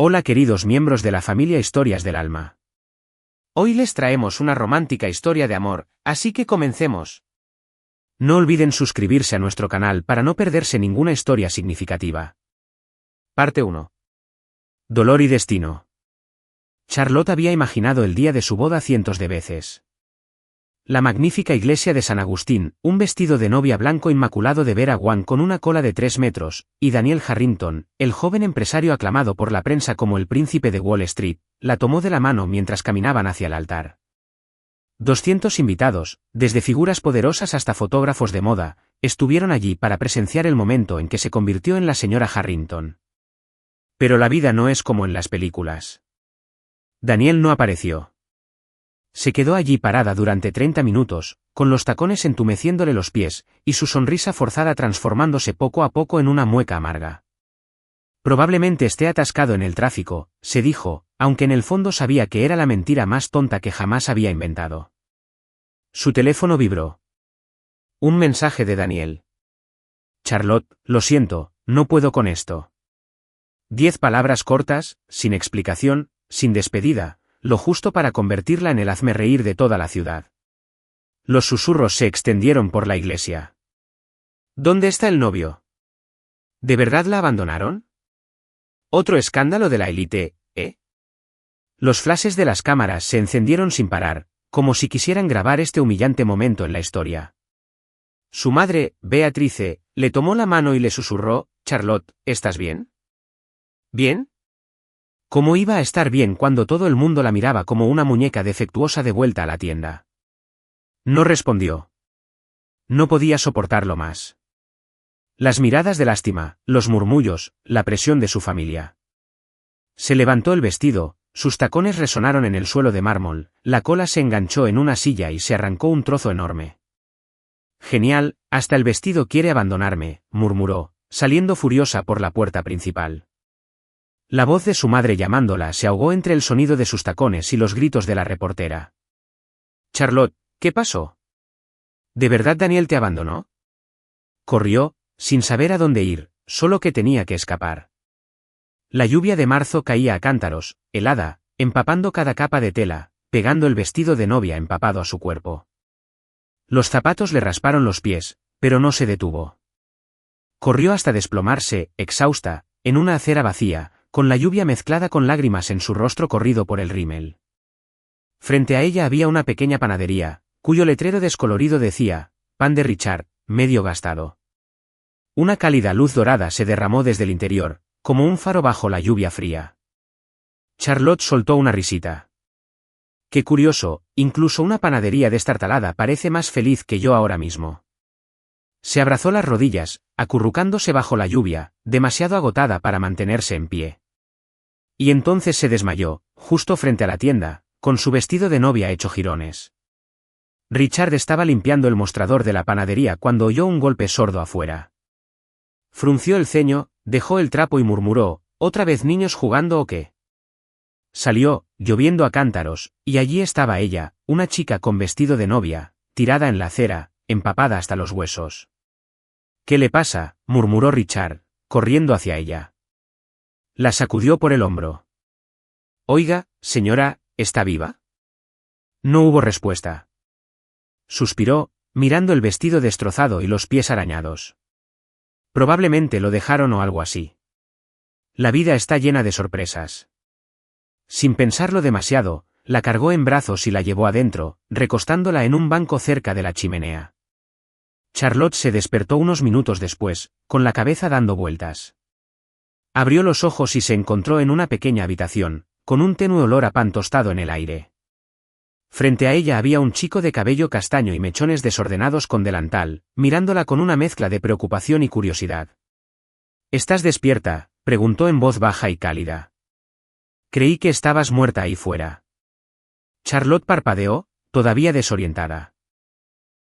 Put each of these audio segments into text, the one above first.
Hola queridos miembros de la familia Historias del Alma. Hoy les traemos una romántica historia de amor, así que comencemos. No olviden suscribirse a nuestro canal para no perderse ninguna historia significativa. Parte 1. Dolor y destino. Charlotte había imaginado el día de su boda cientos de veces. La magnífica iglesia de San Agustín, un vestido de novia blanco inmaculado de Vera Wang con una cola de 3 metros, y Daniel Harrington, el joven empresario aclamado por la prensa como el príncipe de Wall Street, la tomó de la mano mientras caminaban hacia el altar. 200 invitados, desde figuras poderosas hasta fotógrafos de moda, estuvieron allí para presenciar el momento en que se convirtió en la señora Harrington. Pero la vida no es como en las películas. Daniel no apareció. Se quedó allí parada durante 30 minutos, con los tacones entumeciéndole los pies, y su sonrisa forzada transformándose poco a poco en una mueca amarga. Probablemente esté atascado en el tráfico, se dijo, aunque en el fondo sabía que era la mentira más tonta que jamás había inventado. Su teléfono vibró. Un mensaje de Daniel. Charlotte, lo siento, no puedo con esto. 10 palabras cortas, sin explicación, sin despedida, lo justo para convertirla en el hazmerreír de toda la ciudad. Los susurros se extendieron por la iglesia. ¿Dónde está el novio? ¿De verdad la abandonaron? ¿Otro escándalo de la élite, eh? Los flashes de las cámaras se encendieron sin parar, como si quisieran grabar este humillante momento en la historia. Su madre, Beatrice, le tomó la mano y le susurró, «Charlotte, ¿estás bien?» ¿Bien? ¿Cómo iba a estar bien cuando todo el mundo la miraba como una muñeca defectuosa de vuelta a la tienda? No respondió. No podía soportarlo más. Las miradas de lástima, los murmullos, la presión de su familia. Se levantó el vestido, sus tacones resonaron en el suelo de mármol, la cola se enganchó en una silla y se arrancó un trozo enorme. Genial, hasta el vestido quiere abandonarme, murmuró, saliendo furiosa por la puerta principal. La voz de su madre llamándola se ahogó entre el sonido de sus tacones y los gritos de la reportera. Charlotte, ¿qué pasó? ¿De verdad Daniel te abandonó? Corrió, sin saber a dónde ir, solo que tenía que escapar. La lluvia de marzo caía a cántaros, helada, empapando cada capa de tela, pegando el vestido de novia empapado a su cuerpo. Los zapatos le rasparon los pies, pero no se detuvo. Corrió hasta desplomarse, exhausta, en una acera vacía, con la lluvia mezclada con lágrimas en su rostro corrido por el rímel. Frente a ella había una pequeña panadería, cuyo letrero descolorido decía, «Pan de Richard, medio gastado». Una cálida luz dorada se derramó desde el interior, como un faro bajo la lluvia fría. Charlotte soltó una risita. «Qué curioso, incluso una panadería destartalada parece más feliz que yo ahora mismo». Se abrazó las rodillas, acurrucándose bajo la lluvia, demasiado agotada para mantenerse en pie. Y entonces se desmayó, justo frente a la tienda, con su vestido de novia hecho jirones. Richard estaba limpiando el mostrador de la panadería cuando oyó un golpe sordo afuera. Frunció el ceño, dejó el trapo y murmuró, ¿otra vez niños jugando o qué? Salió, lloviendo a cántaros, y allí estaba ella, una chica con vestido de novia, tirada en la acera, empapada hasta los huesos. ¿Qué le pasa?, murmuró Richard, corriendo hacia ella. La sacudió por el hombro. Oiga, señora, ¿está viva? No hubo respuesta. Suspiró, mirando el vestido destrozado y los pies arañados. Probablemente lo dejaron o algo así. La vida está llena de sorpresas. Sin pensarlo demasiado, la cargó en brazos y la llevó adentro, recostándola en un banco cerca de la chimenea. Charlotte se despertó unos minutos después, con la cabeza dando vueltas. Abrió los ojos y se encontró en una pequeña habitación, con un tenue olor a pan tostado en el aire. Frente a ella había un chico de cabello castaño y mechones desordenados con delantal, mirándola con una mezcla de preocupación y curiosidad. ¿Estás despierta?, preguntó en voz baja y cálida. Creí que estabas muerta ahí fuera. Charlotte parpadeó, todavía desorientada.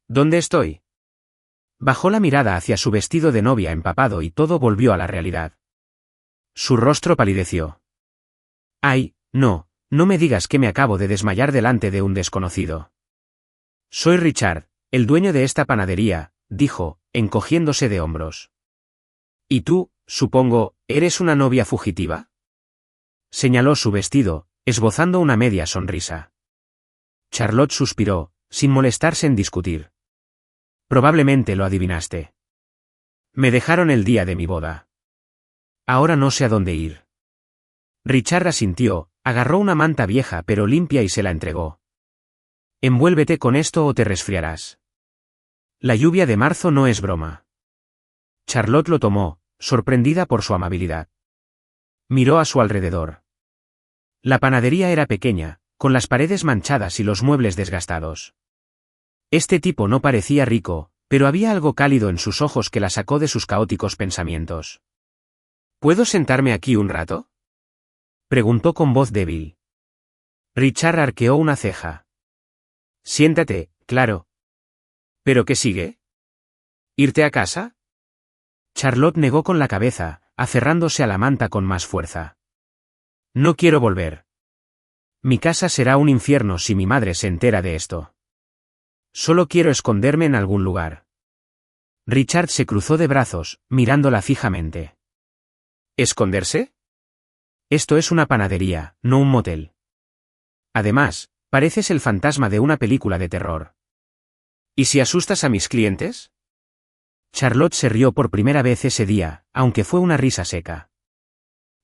¿Dónde estoy? Bajó la mirada hacia su vestido de novia empapado y todo volvió a la realidad. Su rostro palideció. Ay, no me digas que me acabo de desmayar delante de un desconocido. Soy Richard, el dueño de esta panadería, dijo, encogiéndose de hombros. ¿Y tú, supongo, eres una novia fugitiva? Señaló su vestido, esbozando una media sonrisa. Charlotte suspiró, sin molestarse en discutir. Probablemente lo adivinaste. Me dejaron el día de mi boda. Ahora no sé a dónde ir. Richard asintió, agarró una manta vieja pero limpia y se la entregó. Envuélvete con esto o te resfriarás. La lluvia de marzo no es broma. Charlotte lo tomó, sorprendida por su amabilidad. Miró a su alrededor. La panadería era pequeña, con las paredes manchadas y los muebles desgastados. Este tipo no parecía rico, pero había algo cálido en sus ojos que la sacó de sus caóticos pensamientos. ¿Puedo sentarme aquí un rato?, preguntó con voz débil. Richard arqueó una ceja. Siéntate, claro. ¿Pero qué sigue? ¿Irte a casa? Charlotte negó con la cabeza, aferrándose a la manta con más fuerza. No quiero volver. Mi casa será un infierno si mi madre se entera de esto. Solo quiero esconderme en algún lugar. Richard se cruzó de brazos, mirándola fijamente. ¿Esconderse? Esto es una panadería, no un motel. Además, pareces el fantasma de una película de terror. ¿Y si asustas a mis clientes? Charlotte se rió por primera vez ese día, aunque fue una risa seca.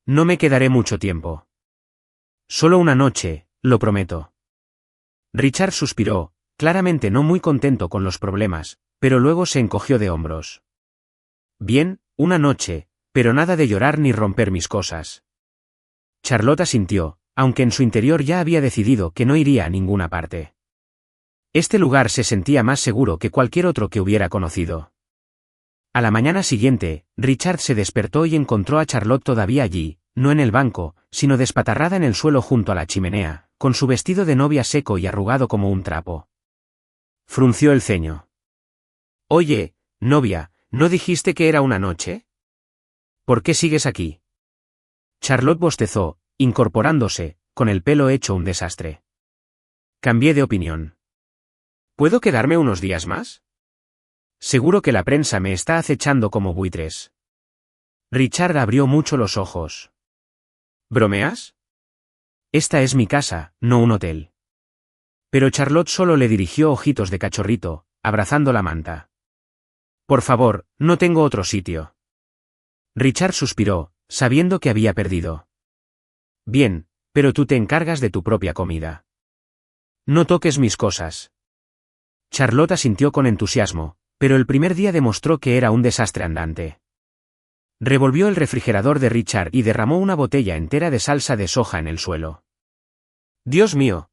No me quedaré mucho tiempo. Solo una noche, lo prometo. Richard suspiró, claramente no muy contento con los problemas, pero luego se encogió de hombros. Bien, una noche, pero nada de llorar ni romper mis cosas. Charlotte asintió, aunque en su interior ya había decidido que no iría a ninguna parte. Este lugar se sentía más seguro que cualquier otro que hubiera conocido. A la mañana siguiente, Richard se despertó y encontró a Charlotte todavía allí, no en el banco, sino despatarrada en el suelo junto a la chimenea, con su vestido de novia seco y arrugado como un trapo. Frunció el ceño. Oye, novia, ¿no dijiste que era una noche? ¿Por qué sigues aquí? Charlotte bostezó, incorporándose, con el pelo hecho un desastre. Cambié de opinión. ¿Puedo quedarme unos días más? Seguro que la prensa me está acechando como buitres. Richard abrió mucho los ojos. ¿Bromeas? Esta es mi casa, no un hotel. Pero Charlotte solo le dirigió ojitos de cachorrito, abrazando la manta. Por favor, no tengo otro sitio. Richard suspiró, sabiendo que había perdido. Bien, pero tú te encargas de tu propia comida. No toques mis cosas. Charlotte asintió con entusiasmo, pero el primer día demostró que era un desastre andante. Revolvió el refrigerador de Richard y derramó una botella entera de salsa de soja en el suelo. ¡Dios mío!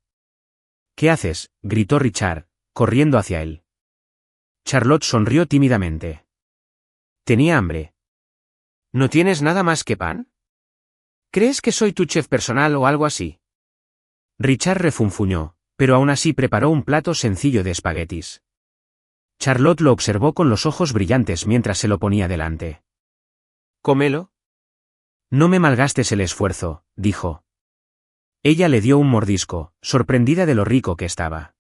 ¿Qué haces?, gritó Richard, corriendo hacia él. Charlotte sonrió tímidamente. Tenía hambre. ¿No tienes nada más que pan? ¿Crees que soy tu chef personal o algo así? Richard refunfuñó, pero aún así preparó un plato sencillo de espaguetis. Charlotte lo observó con los ojos brillantes mientras se lo ponía delante. «Cómelo». No me malgastes el esfuerzo, dijo. Ella le dio un mordisco, sorprendida de lo rico que estaba.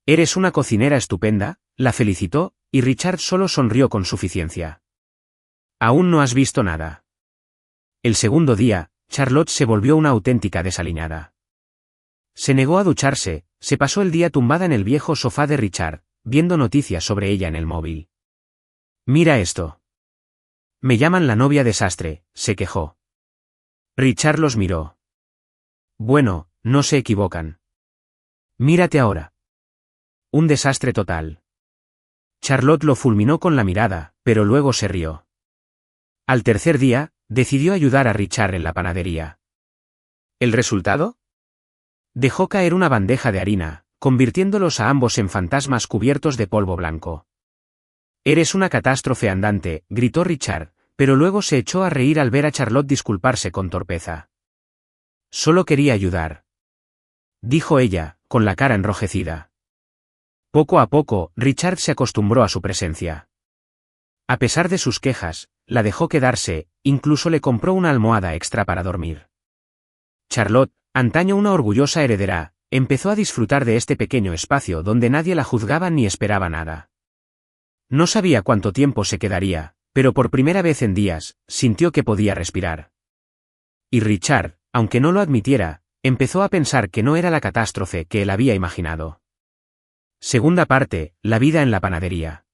Eres una cocinera estupenda, la felicitó, y Richard solo sonrió con suficiencia. Aún no has visto nada. El segundo día, Charlotte se volvió una auténtica desaliñada. Se negó a ducharse, se pasó el día tumbada en el viejo sofá de Richard, viendo noticias sobre ella en el móvil. Mira esto. Me llaman la novia desastre, se quejó. Richard los miró. Bueno, no se equivocan. Mírate ahora. Un desastre total. Charlotte lo fulminó con la mirada, pero luego se rió. Al tercer día, decidió ayudar a Richard en la panadería. ¿El resultado? Dejó caer una bandeja de harina, convirtiéndolos a ambos en fantasmas cubiertos de polvo blanco. Eres una catástrofe andante, gritó Richard, pero luego se echó a reír al ver a Charlotte disculparse con torpeza. Solo quería ayudar, dijo ella, con la cara enrojecida. Poco a poco, Richard se acostumbró a su presencia. A pesar de sus quejas, la dejó quedarse, incluso le compró una almohada extra para dormir. Charlotte, antaño una orgullosa heredera, empezó a disfrutar de este pequeño espacio donde nadie la juzgaba ni esperaba nada. No sabía cuánto tiempo se quedaría, pero por primera vez en días, sintió que podía respirar. Y Richard, Aunque no lo admitiera, empezó a pensar que no era la catástrofe que él había imaginado. Segunda parte, la vida en la panadería.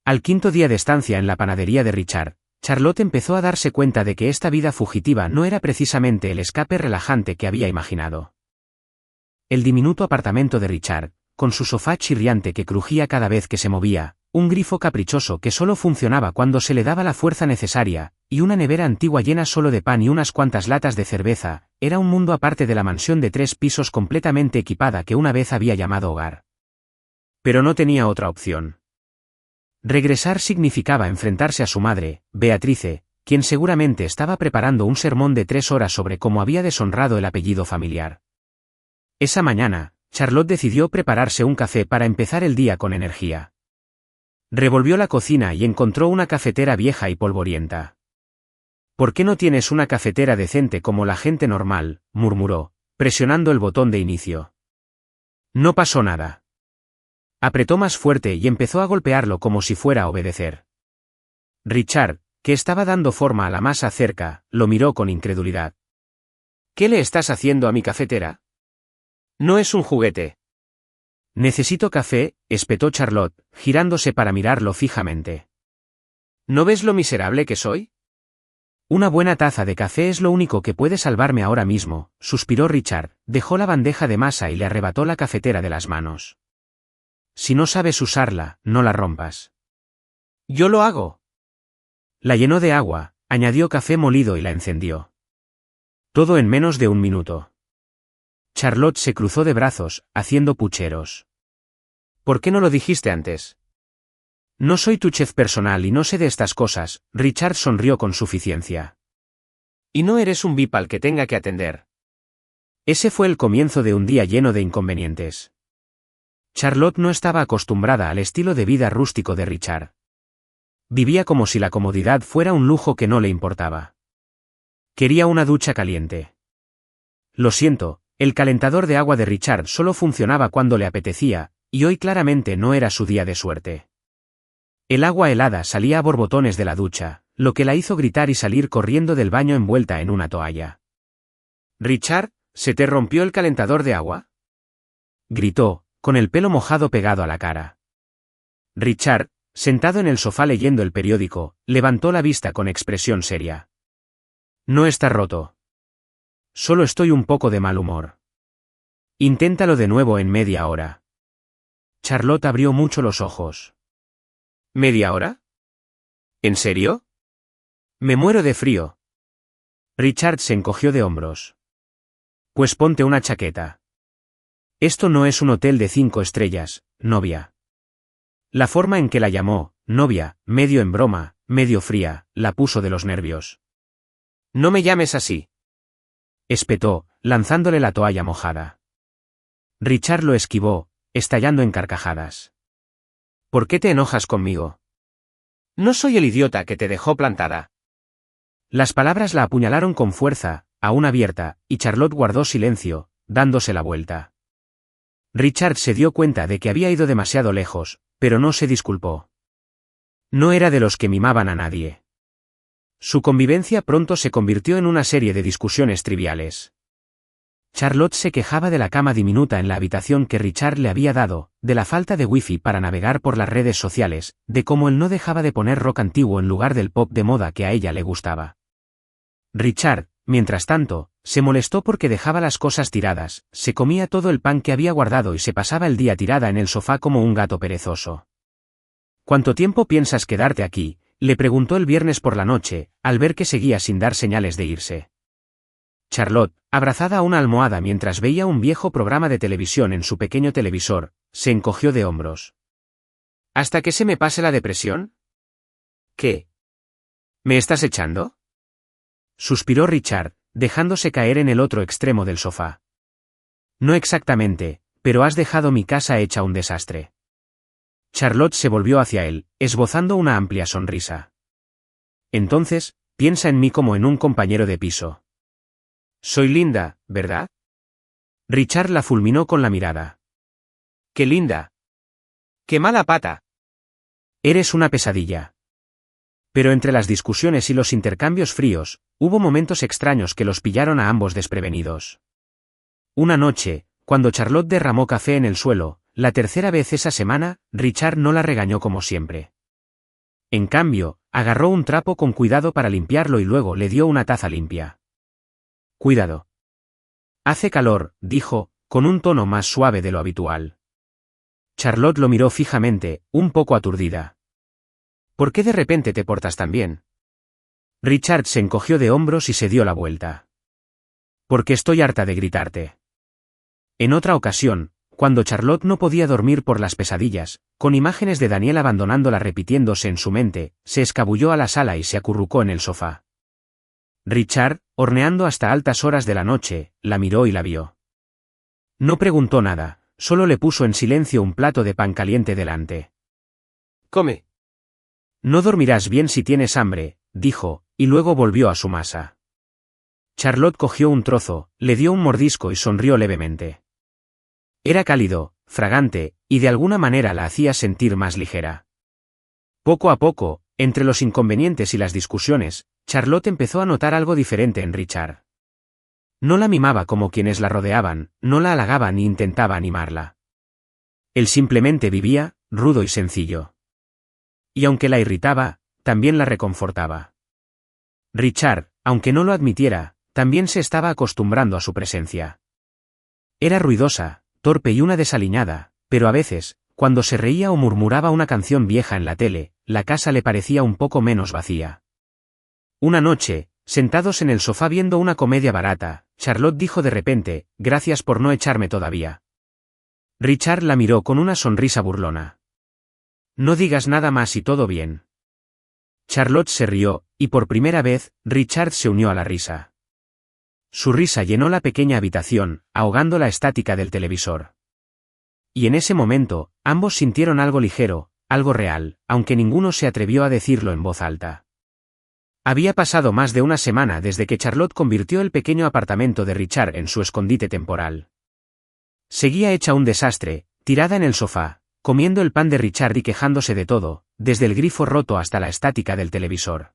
Al quinto día de estancia en la panadería de Richard, Charlotte empezó a darse cuenta de que esta vida fugitiva no era precisamente el escape relajante que había imaginado. El diminuto apartamento de Richard, con su sofá chirriante que crujía cada vez que se movía, un grifo caprichoso que solo funcionaba cuando se le daba la fuerza necesaria, y una nevera antigua llena solo de pan y unas cuantas latas de cerveza, era un mundo aparte de la mansión de 3 pisos completamente equipada que una vez había llamado hogar. Pero no tenía otra opción. Regresar significaba enfrentarse a su madre, Beatrice, quien seguramente estaba preparando un sermón de 3 horas sobre cómo había deshonrado el apellido familiar. Esa mañana, Charlotte decidió prepararse un café para empezar el día con energía. Revolvió la cocina y encontró una cafetera vieja y polvorienta. «¿Por qué no tienes una cafetera decente como la gente normal?», murmuró, presionando el botón de inicio. No pasó nada. Apretó más fuerte y empezó a golpearlo como si fuera a obedecer. Richard, que estaba dando forma a la masa cerca, lo miró con incredulidad. «¿Qué le estás haciendo a mi cafetera? No es un juguete». «Necesito café», espetó Charlotte, girándose para mirarlo fijamente. «¿No ves lo miserable que soy?» «Una buena taza de café es lo único que puede salvarme ahora mismo», suspiró Richard, dejó la bandeja de masa y le arrebató la cafetera de las manos. «Si no sabes usarla, no la rompas». «Yo lo hago». La llenó de agua, añadió café molido y la encendió. Todo en menos de un minuto. Charlotte se cruzó de brazos, haciendo pucheros. «¿Por qué no lo dijiste antes?» «No soy tu chef personal y no sé de estas cosas», Richard sonrió con suficiencia. «Y no eres un VIP al que tenga que atender». Ese fue el comienzo de un día lleno de inconvenientes. Charlotte no estaba acostumbrada al estilo de vida rústico de Richard. Vivía como si la comodidad fuera un lujo que no le importaba. Quería una ducha caliente. Lo siento, el calentador de agua de Richard solo funcionaba cuando le apetecía, y hoy claramente no era su día de suerte. El agua helada salía a borbotones de la ducha, lo que la hizo gritar y salir corriendo del baño envuelta en una toalla. «Richard, ¿se te rompió el calentador de agua?», gritó, con el pelo mojado pegado a la cara. Richard, sentado en el sofá leyendo el periódico, levantó la vista con expresión seria. «No está roto. Solo estoy un poco de mal humor. Inténtalo de nuevo en media hora». Charlotte abrió mucho los ojos. «¿Media hora? ¿En serio? Me muero de frío». Richard se encogió de hombros. «Pues ponte una chaqueta. Esto no es un hotel de 5 estrellas, novia». La forma en que la llamó, novia, medio en broma, medio fría, la puso de los nervios. «No me llames así», espetó, lanzándole la toalla mojada. Richard lo esquivó, estallando en carcajadas. «¿Por qué te enojas conmigo? No soy el idiota que te dejó plantada». Las palabras la apuñalaron con fuerza, aún abierta, y Charlotte guardó silencio, dándose la vuelta. Richard se dio cuenta de que había ido demasiado lejos, pero no se disculpó. No era de los que mimaban a nadie. Su convivencia pronto se convirtió en una serie de discusiones triviales. Charlotte se quejaba de la cama diminuta en la habitación que Richard le había dado, de la falta de wifi para navegar por las redes sociales, de cómo él no dejaba de poner rock antiguo en lugar del pop de moda que a ella le gustaba. Richard, mientras tanto, se molestó porque dejaba las cosas tiradas, se comía todo el pan que había guardado y se pasaba el día tirada en el sofá como un gato perezoso. «¿Cuánto tiempo piensas quedarte aquí?», le preguntó el viernes por la noche, al ver que seguía sin dar señales de irse. Charlotte, abrazada a una almohada mientras veía un viejo programa de televisión en su pequeño televisor, se encogió de hombros. «¿Hasta que se me pase la depresión?» «¿Qué? ¿Me estás echando?», suspiró Richard, dejándose caer en el otro extremo del sofá. «No exactamente, pero has dejado mi casa hecha un desastre». Charlotte se volvió hacia él, esbozando una amplia sonrisa. «Entonces, piensa en mí como en un compañero de piso. Soy linda, ¿verdad?». Richard la fulminó con la mirada. «¡Qué linda! ¡Qué mala pata!». «Eres una pesadilla». Pero entre las discusiones y los intercambios fríos, hubo momentos extraños que los pillaron a ambos desprevenidos. Una noche, cuando Charlotte derramó café en el suelo, la tercera vez esa semana, Richard no la regañó como siempre. En cambio, agarró un trapo con cuidado para limpiarlo y luego le dio una taza limpia. «Cuidado. Hace calor», dijo, con un tono más suave de lo habitual. Charlotte lo miró fijamente, un poco aturdida. «¿Por qué de repente te portas tan bien?» Richard se encogió de hombros y se dio la vuelta. «Porque estoy harta de gritarte». En otra ocasión, cuando Charlotte no podía dormir por las pesadillas, con imágenes de Daniel abandonándola repitiéndose en su mente, se escabulló a la sala y se acurrucó en el sofá. Richard, horneando hasta altas horas de la noche, la miró y la vio. No preguntó nada, solo le puso en silencio un plato de pan caliente delante. «Come». «No dormirás bien si tienes hambre», dijo, y luego volvió a su masa. Charlotte cogió un trozo, le dio un mordisco y sonrió levemente. Era cálido, fragante, y de alguna manera la hacía sentir más ligera. Poco a poco, entre los inconvenientes y las discusiones, Charlotte empezó a notar algo diferente en Richard. No la mimaba como quienes la rodeaban, no la halagaba ni intentaba animarla. Él simplemente vivía, rudo y sencillo. Y aunque la irritaba, también la reconfortaba. Richard, aunque no lo admitiera, también se estaba acostumbrando a su presencia. Era ruidosa, torpe y una desaliñada, pero a veces, cuando se reía o murmuraba una canción vieja en la tele, la casa le parecía un poco menos vacía. Una noche, sentados en el sofá viendo una comedia barata, Charlotte dijo de repente, «Gracias por no echarme todavía». Richard la miró con una sonrisa burlona. «No digas nada más y todo bien». Charlotte se rió, y por primera vez, Richard se unió a la risa. Su risa llenó la pequeña habitación, ahogando la estática del televisor. Y en ese momento, ambos sintieron algo ligero, algo real, aunque ninguno se atrevió a decirlo en voz alta. Había pasado más de una semana desde que Charlotte convirtió el pequeño apartamento de Richard en su escondite temporal. Seguía hecha un desastre, tirada en el sofá, comiendo el pan de Richard y quejándose de todo, desde el grifo roto hasta la estática del televisor.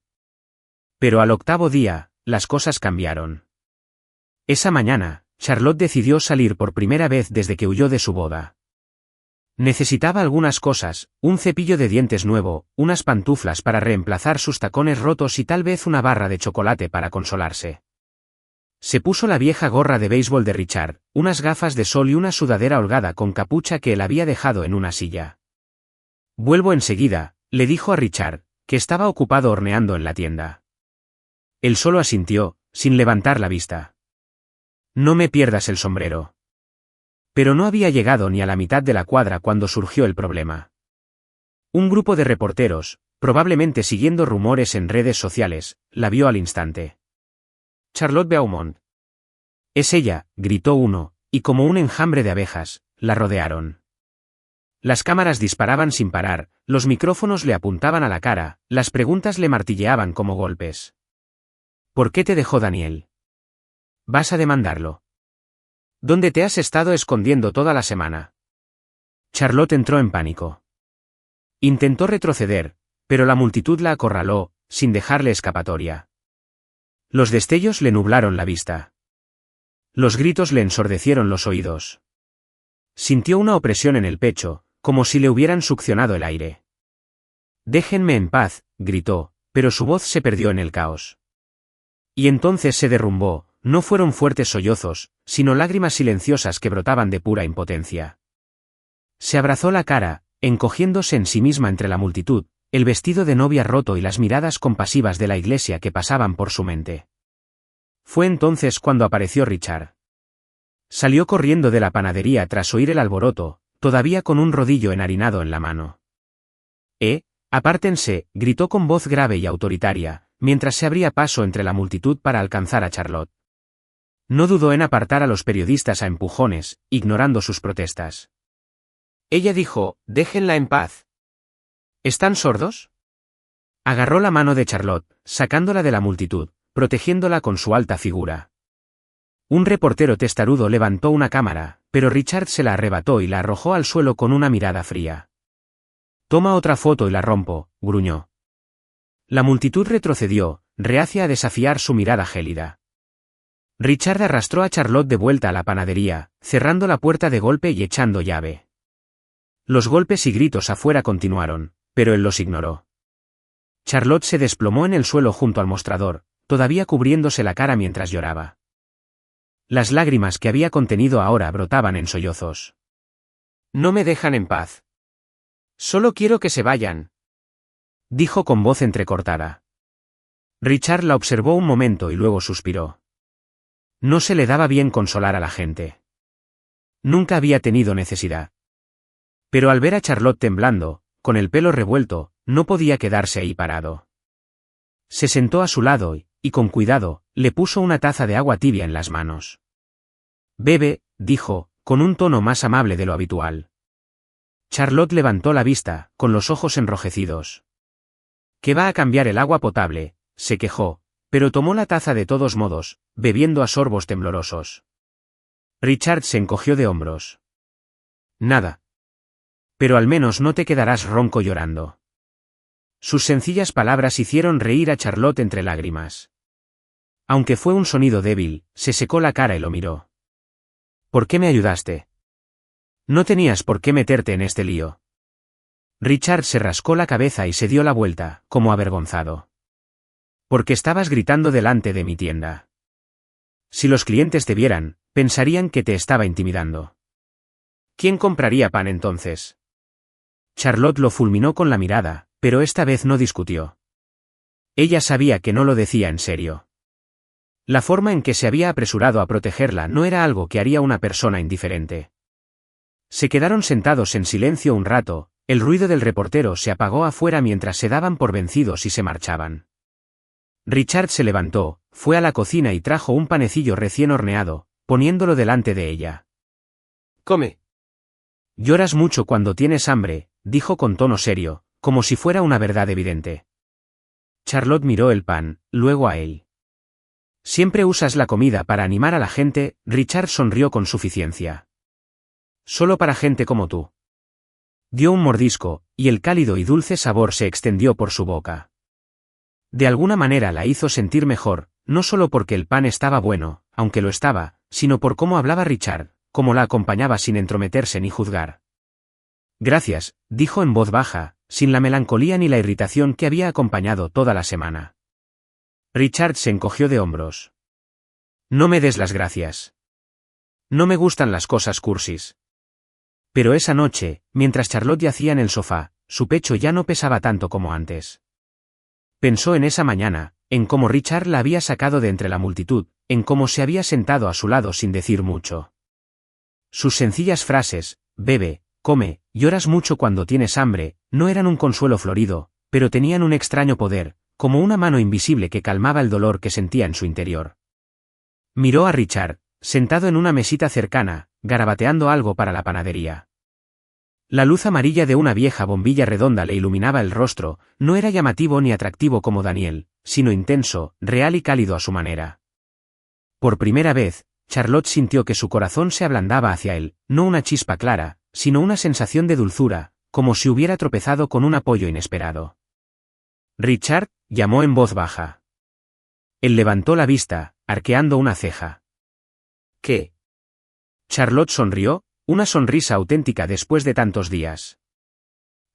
Pero al octavo día, las cosas cambiaron. Esa mañana, Charlotte decidió salir por primera vez desde que huyó de su boda. Necesitaba algunas cosas, un cepillo de dientes nuevo, unas pantuflas para reemplazar sus tacones rotos y tal vez una barra de chocolate para consolarse. Se puso la vieja gorra de béisbol de Richard, unas gafas de sol y una sudadera holgada con capucha que él había dejado en una silla. «Vuelvo enseguida», le dijo a Richard, que estaba ocupado horneando en la tienda. Él solo asintió, sin levantar la vista. «No me pierdas el sombrero». Pero no había llegado ni a la mitad de la cuadra cuando surgió el problema. Un grupo de reporteros, probablemente siguiendo rumores en redes sociales, la vio al instante. «Charlotte Beaumont». «Es ella», gritó uno, y como un enjambre de abejas, la rodearon. Las cámaras disparaban sin parar, los micrófonos le apuntaban a la cara, las preguntas le martilleaban como golpes. «¿Por qué te dejó Daniel? ¿Vas a demandarlo? ¿Dónde te has estado escondiendo toda la semana?» Charlotte entró en pánico. Intentó retroceder, pero la multitud la acorraló, sin dejarle escapatoria. Los destellos le nublaron la vista. Los gritos le ensordecieron los oídos. Sintió una opresión en el pecho, como si le hubieran succionado el aire. «Déjenme en paz», gritó, pero su voz se perdió en el caos. Y entonces se derrumbó. No fueron fuertes sollozos, sino lágrimas silenciosas que brotaban de pura impotencia. Se abrazó la cara, encogiéndose en sí misma entre la multitud, el vestido de novia roto y las miradas compasivas de la iglesia que pasaban por su mente. Fue entonces cuando apareció Richard. Salió corriendo de la panadería tras oír el alboroto, todavía con un rodillo enharinado en la mano. «Apártense», gritó con voz grave y autoritaria, mientras se abría paso entre la multitud para alcanzar a Charlotte. No dudó en apartar a los periodistas a empujones, ignorando sus protestas. Ella dijo, «Déjenla en paz». ¿Están sordos? Agarró la mano de Charlotte, sacándola de la multitud, protegiéndola con su alta figura. Un reportero testarudo levantó una cámara, pero Richard se la arrebató y la arrojó al suelo con una mirada fría. «Toma otra foto y la rompo», gruñó. La multitud retrocedió, reacia a desafiar su mirada gélida. Richard arrastró a Charlotte de vuelta a la panadería, cerrando la puerta de golpe y echando llave. Los golpes y gritos afuera continuaron, pero él los ignoró. Charlotte se desplomó en el suelo junto al mostrador, todavía cubriéndose la cara mientras lloraba. Las lágrimas que había contenido ahora brotaban en sollozos. «No me dejan en paz. Solo quiero que se vayan», dijo con voz entrecortada. Richard la observó un momento y luego suspiró. No se le daba bien consolar a la gente. Nunca había tenido necesidad. Pero al ver a Charlotte temblando, con el pelo revuelto, no podía quedarse ahí parado. Se sentó a su lado y con cuidado, le puso una taza de agua tibia en las manos. «Bebe», dijo, con un tono más amable de lo habitual. Charlotte levantó la vista, con los ojos enrojecidos. «¿Qué va a cambiar el agua potable?», se quejó, pero tomó la taza de todos modos, bebiendo a sorbos temblorosos. Richard se encogió de hombros. «Nada. Pero al menos no te quedarás ronco llorando». Sus sencillas palabras hicieron reír a Charlotte entre lágrimas. Aunque fue un sonido débil, se secó la cara y lo miró. «¿Por qué me ayudaste? No tenías por qué meterte en este lío». Richard se rascó la cabeza y se dio la vuelta, como avergonzado. «Porque estabas gritando delante de mi tienda. Si los clientes te vieran, pensarían que te estaba intimidando. ¿Quién compraría pan entonces?». Charlotte lo fulminó con la mirada, pero esta vez no discutió. Ella sabía que no lo decía en serio. La forma en que se había apresurado a protegerla no era algo que haría una persona indiferente. Se quedaron sentados en silencio un rato, el ruido del reportero se apagó afuera mientras se daban por vencidos y se marchaban. Richard se levantó, fue a la cocina y trajo un panecillo recién horneado, poniéndolo delante de ella. «Come». «Lloras mucho cuando tienes hambre», dijo con tono serio, como si fuera una verdad evidente. Charlotte miró el pan, luego a él. «Siempre usas la comida para animar a la gente», Richard sonrió con suficiencia. «Solo para gente como tú». Dio un mordisco, y el cálido y dulce sabor se extendió por su boca. De alguna manera la hizo sentir mejor, no solo porque el pan estaba bueno, aunque lo estaba, sino por cómo hablaba Richard, cómo la acompañaba sin entrometerse ni juzgar. «Gracias», dijo en voz baja, sin la melancolía ni la irritación que había acompañado toda la semana. Richard se encogió de hombros. «No me des las gracias. No me gustan las cosas cursis». Pero esa noche, mientras Charlotte yacía en el sofá, su pecho ya no pesaba tanto como antes. Pensó en esa mañana, en cómo Richard la había sacado de entre la multitud, en cómo se había sentado a su lado sin decir mucho. Sus sencillas frases, «bebe», «come», «lloras mucho cuando tienes hambre», no eran un consuelo florido, pero tenían un extraño poder, como una mano invisible que calmaba el dolor que sentía en su interior. Miró a Richard, sentado en una mesita cercana, garabateando algo para la panadería. La luz amarilla de una vieja bombilla redonda le iluminaba el rostro, no era llamativo ni atractivo como Daniel, sino intenso, real y cálido a su manera. Por primera vez, Charlotte sintió que su corazón se ablandaba hacia él, no una chispa clara, sino una sensación de dulzura, como si hubiera tropezado con un apoyo inesperado. «Richard», llamó en voz baja. Él levantó la vista, arqueando una ceja. «¿Qué?». Charlotte sonrió, una sonrisa auténtica después de tantos días.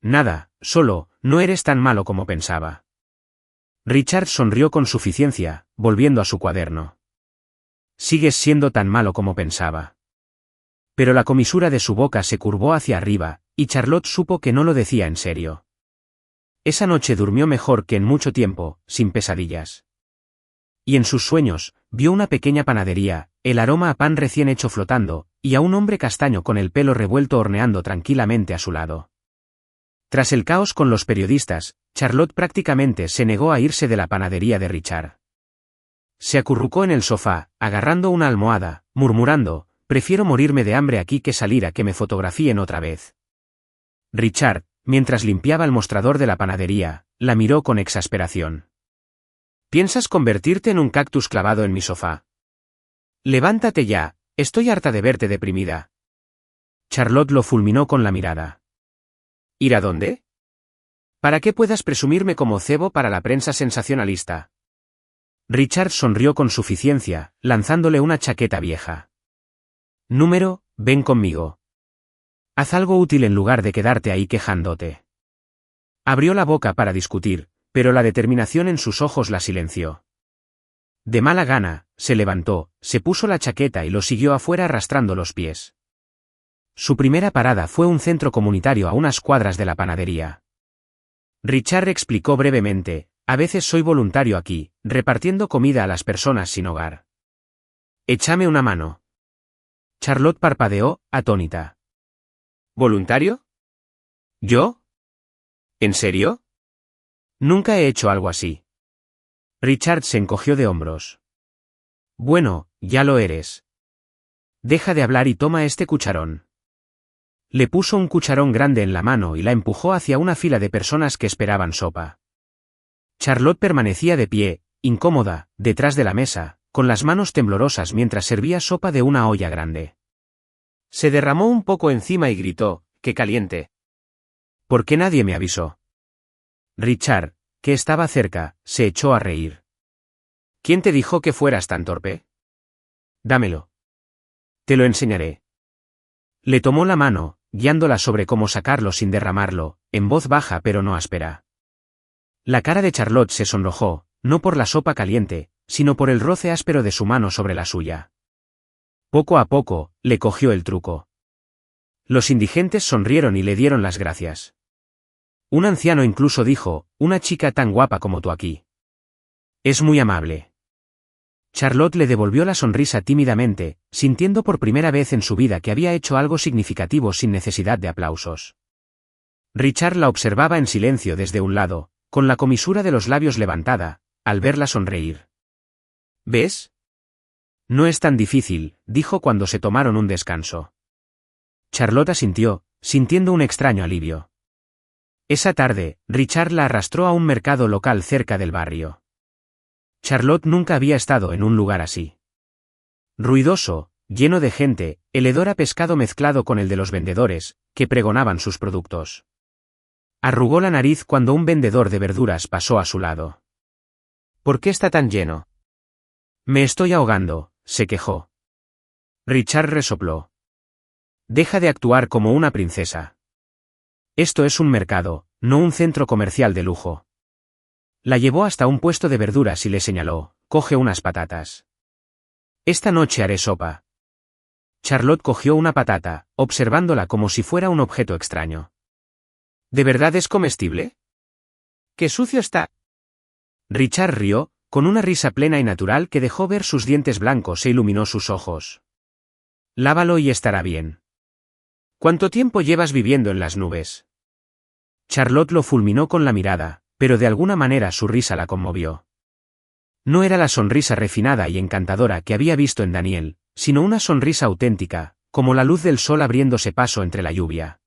«Nada, solo, no eres tan malo como pensaba». Richard sonrió con suficiencia, volviendo a su cuaderno. «Sigues siendo tan malo como pensaba». Pero la comisura de su boca se curvó hacia arriba, y Charlotte supo que no lo decía en serio. Esa noche durmió mejor que en mucho tiempo, sin pesadillas. Y en sus sueños, vio una pequeña panadería, el aroma a pan recién hecho flotando, y a un hombre castaño con el pelo revuelto horneando tranquilamente a su lado. Tras el caos con los periodistas, Charlotte prácticamente se negó a irse de la panadería de Richard. Se acurrucó en el sofá, agarrando una almohada, murmurando, «Prefiero morirme de hambre aquí que salir a que me fotografíen otra vez». Richard, mientras limpiaba el mostrador de la panadería, la miró con exasperación. «¿Piensas convertirte en un cactus clavado en mi sofá? Levántate ya, estoy harta de verte deprimida». Charlotte lo fulminó con la mirada. «¿Ir a dónde?». para que puedas presumirme como cebo para la prensa sensacionalista. Richard sonrió con suficiencia, lanzándole una chaqueta vieja. Número, ven conmigo. Haz algo útil en lugar de quedarte ahí quejándote. Abrió la boca para discutir, pero la determinación en sus ojos la silenció. De mala gana, se levantó, se puso la chaqueta y lo siguió afuera arrastrando los pies. Su primera parada fue un centro comunitario a unas cuadras de la panadería. Richard explicó brevemente, a veces soy voluntario aquí, repartiendo comida a las personas sin hogar. Échame una mano. Charlotte parpadeó, atónita. ¿Voluntario? ¿Yo? ¿En serio? Nunca he hecho algo así. Richard se encogió de hombros. Bueno, ya lo eres. Deja de hablar y toma este cucharón. Le puso un cucharón grande en la mano y la empujó hacia una fila de personas que esperaban sopa. Charlotte permanecía de pie, incómoda, detrás de la mesa, con las manos temblorosas mientras servía sopa de una olla grande. Se derramó un poco encima y gritó, ¡qué caliente! ¿Por qué nadie me avisó? Richard, que estaba cerca, se echó a reír. ¿Quién te dijo que fueras tan torpe? Dámelo. Te lo enseñaré. Le tomó la mano, guiándola sobre cómo sacarlo sin derramarlo, en voz baja pero no áspera. La cara de Charlotte se sonrojó, no por la sopa caliente, sino por el roce áspero de su mano sobre la suya. Poco a poco, le cogió el truco. Los indigentes sonrieron y le dieron las gracias. Un anciano incluso dijo, una chica tan guapa como tú aquí. Es muy amable. Charlotte le devolvió la sonrisa tímidamente, sintiendo por primera vez en su vida que había hecho algo significativo sin necesidad de aplausos. Richard la observaba en silencio desde un lado, con la comisura de los labios levantada, al verla sonreír. ¿Ves? No es tan difícil, dijo cuando se tomaron un descanso. Charlotte asintió, sintiendo un extraño alivio. Esa tarde, Richard la arrastró a un mercado local cerca del barrio. Charlotte nunca había estado en un lugar así. Ruidoso, lleno de gente, el hedor a pescado mezclado con el de los vendedores, que pregonaban sus productos. Arrugó la nariz cuando un vendedor de verduras pasó a su lado. ¿Por qué está tan lleno? Me estoy ahogando, se quejó. Richard resopló. Deja de actuar como una princesa. Esto es un mercado, no un centro comercial de lujo. La llevó hasta un puesto de verduras y le señaló, coge unas patatas. Esta noche haré sopa. Charlotte cogió una patata, observándola como si fuera un objeto extraño. ¿De verdad es comestible? ¡Qué sucio está! Richard rió, con una risa plena y natural que dejó ver sus dientes blancos e iluminó sus ojos. Lávalo y estará bien. ¿Cuánto tiempo llevas viviendo en las nubes? Charlotte lo fulminó con la mirada, pero de alguna manera su risa la conmovió. No era la sonrisa refinada y encantadora que había visto en Daniel, sino una sonrisa auténtica, como la luz del sol abriéndose paso entre la lluvia.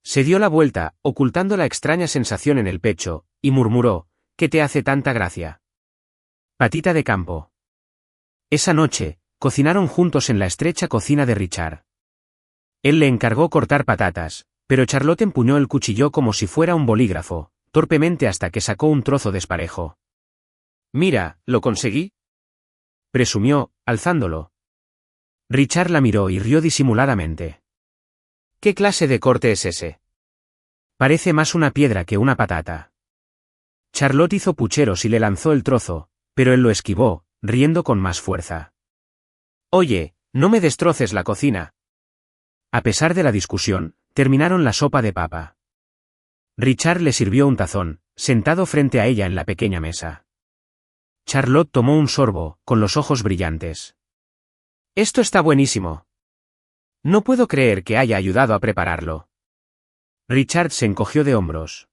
Se dio la vuelta, ocultando la extraña sensación en el pecho, y murmuró, ¿qué te hace tanta gracia? Patita de campo. Esa noche, cocinaron juntos en la estrecha cocina de Richard. Él le encargó cortar patatas, pero Charlotte empuñó el cuchillo como si fuera un bolígrafo, torpemente hasta que sacó un trozo desparejo. Mira, lo conseguí. Presumió, alzándolo. Richard la miró y rió disimuladamente. ¿Qué clase de corte es ese? Parece más una piedra que una patata. Charlotte hizo pucheros y le lanzó el trozo, pero él lo esquivó, riendo con más fuerza. Oye, no me destroces la cocina. A pesar de la discusión, terminaron la sopa de papa. Richard le sirvió un tazón, sentado frente a ella en la pequeña mesa. Charlotte tomó un sorbo, con los ojos brillantes. Esto está buenísimo. No puedo creer que haya ayudado a prepararlo. Richard se encogió de hombros.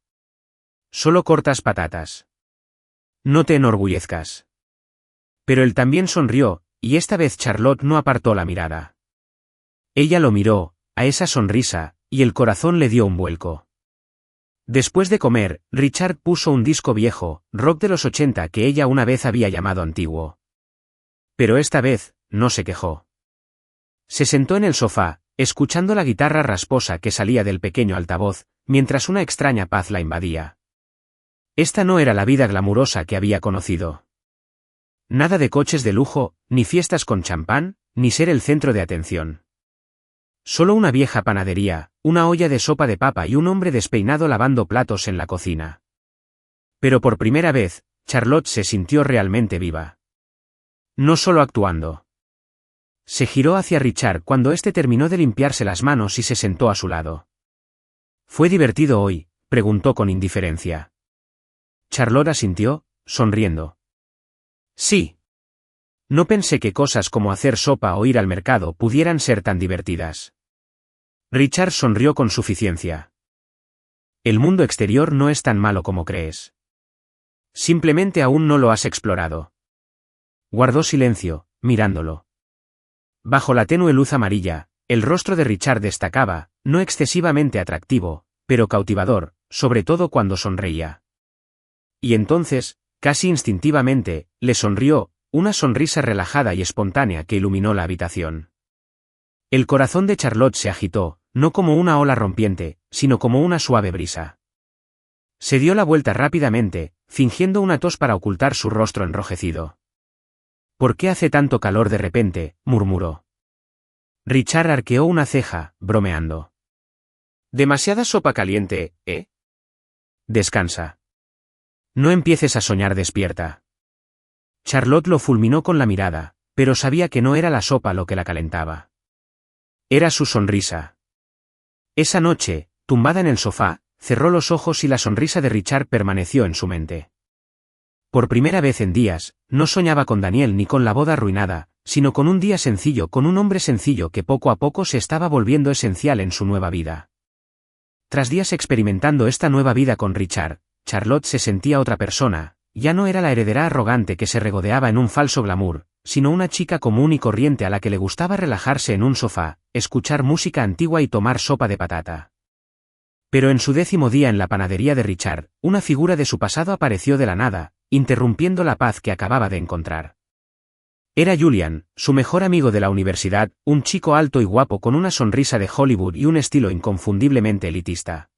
Solo cortas patatas. No te enorgullezcas. Pero él también sonrió, y esta vez Charlotte no apartó la mirada. Ella lo miró, a esa sonrisa, y el corazón le dio un vuelco. Después de comer, Richard puso un disco viejo, rock de los 80 que ella una vez había llamado antiguo. Pero esta vez, no se quejó. Se sentó en el sofá, escuchando la guitarra rasposa que salía del pequeño altavoz, mientras una extraña paz la invadía. Esta no era la vida glamurosa que había conocido. Nada de coches de lujo, ni fiestas con champán, ni ser el centro de atención. Solo una vieja panadería, una olla de sopa de papa y un hombre despeinado lavando platos en la cocina. Pero por primera vez, Charlotte se sintió realmente viva. No solo actuando. Se giró hacia Richard cuando éste terminó de limpiarse las manos y se sentó a su lado. ¿Fue divertido hoy?, preguntó con indiferencia. Charlotte asintió, sonriendo. Sí. No pensé que cosas como hacer sopa o ir al mercado pudieran ser tan divertidas. Richard sonrió con suficiencia. El mundo exterior no es tan malo como crees. Simplemente aún no lo has explorado. Guardó silencio, mirándolo. Bajo la tenue luz amarilla, el rostro de Richard destacaba, no excesivamente atractivo, pero cautivador, sobre todo cuando sonreía. Y entonces, casi instintivamente, le sonrió, una sonrisa relajada y espontánea que iluminó la habitación. El corazón de Charlotte se agitó, no como una ola rompiente, sino como una suave brisa. Se dio la vuelta rápidamente, fingiendo una tos para ocultar su rostro enrojecido. ¿Por qué hace tanto calor de repente?, murmuró. Richard arqueó una ceja, bromeando. Demasiada sopa caliente, ¿eh? Descansa. No empieces a soñar despierta. Charlotte lo fulminó con la mirada, pero sabía que no era la sopa lo que la calentaba. Era su sonrisa. Esa noche, tumbada en el sofá, cerró los ojos y la sonrisa de Richard permaneció en su mente. Por primera vez en días, no soñaba con Daniel ni con la boda arruinada, sino con un día sencillo, con un hombre sencillo que poco a poco se estaba volviendo esencial en su nueva vida. Tras días experimentando esta nueva vida con Richard, Charlotte se sentía otra persona, ya no era la heredera arrogante que se regodeaba en un falso glamour, sino una chica común y corriente a la que le gustaba relajarse en un sofá, escuchar música antigua y tomar sopa de patata. Pero en su 10º día en la panadería de Richard, una figura de su pasado apareció de la nada, interrumpiendo la paz que acababa de encontrar. Era Julian, su mejor amigo de la universidad, un chico alto y guapo con una sonrisa de Hollywood y un estilo inconfundiblemente elitista.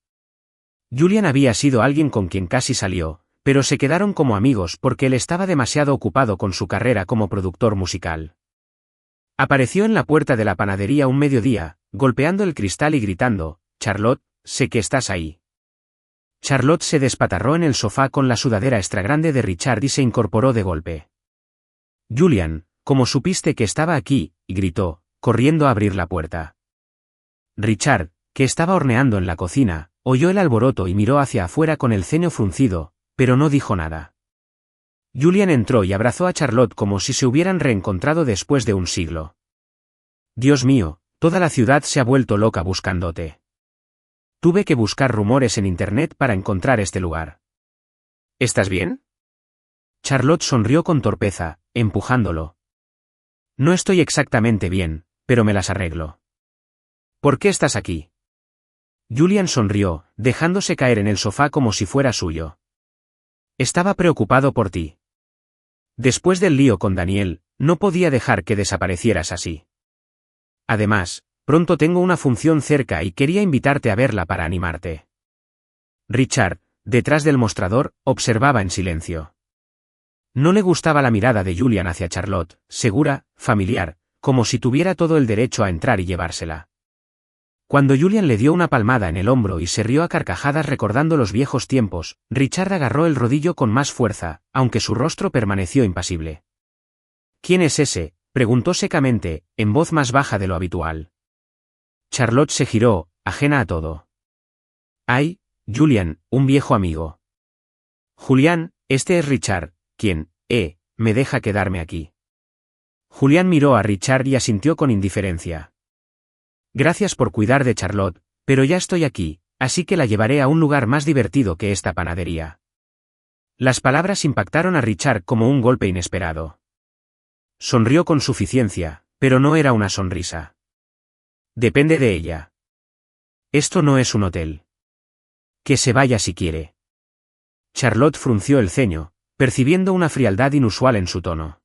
Julian había sido alguien con quien casi salió, pero se quedaron como amigos porque él estaba demasiado ocupado con su carrera como productor musical. Apareció en la puerta de la panadería un mediodía, golpeando el cristal y gritando, «Charlotte, sé que estás ahí». Charlotte se despatarró en el sofá con la sudadera extra grande de Richard y se incorporó de golpe. «Julian, ¿cómo supiste que estaba aquí?», gritó, corriendo a abrir la puerta. Richard, que estaba horneando en la cocina, oyó el alboroto y miró hacia afuera con el ceño fruncido, pero no dijo nada. Julian entró y abrazó a Charlotte como si se hubieran reencontrado después de un siglo. «Dios mío, toda la ciudad se ha vuelto loca buscándote. Tuve que buscar rumores en internet para encontrar este lugar». «¿Estás bien?». Charlotte sonrió con torpeza, empujándolo. «No estoy exactamente bien, pero me las arreglo». «¿Por qué estás aquí?». Julian sonrió, dejándose caer en el sofá como si fuera suyo. «Estaba preocupado por ti. Después del lío con Daniel, no podía dejar que desaparecieras así. Además, pronto tengo una función cerca y quería invitarte a verla para animarte». Richard, detrás del mostrador, observaba en silencio. No le gustaba la mirada de Julian hacia Charlotte, segura, familiar, como si tuviera todo el derecho a entrar y llevársela. Cuando Julian le dio una palmada en el hombro y se rió a carcajadas recordando los viejos tiempos, Richard agarró el rodillo con más fuerza, aunque su rostro permaneció impasible. «¿Quién es ese?», preguntó secamente, en voz más baja de lo habitual. Charlotte se giró, ajena a todo. «Ay, Julian, un viejo amigo». «Julián, este es Richard, quien, me deja quedarme aquí». Julián miró a Richard y asintió con indiferencia. «Gracias por cuidar de Charlotte, pero ya estoy aquí, así que la llevaré a un lugar más divertido que esta panadería». Las palabras impactaron a Richard como un golpe inesperado. Sonrió con suficiencia, pero no era una sonrisa. «Depende de ella. Esto no es un hotel. Que se vaya si quiere». Charlotte frunció el ceño, percibiendo una frialdad inusual en su tono.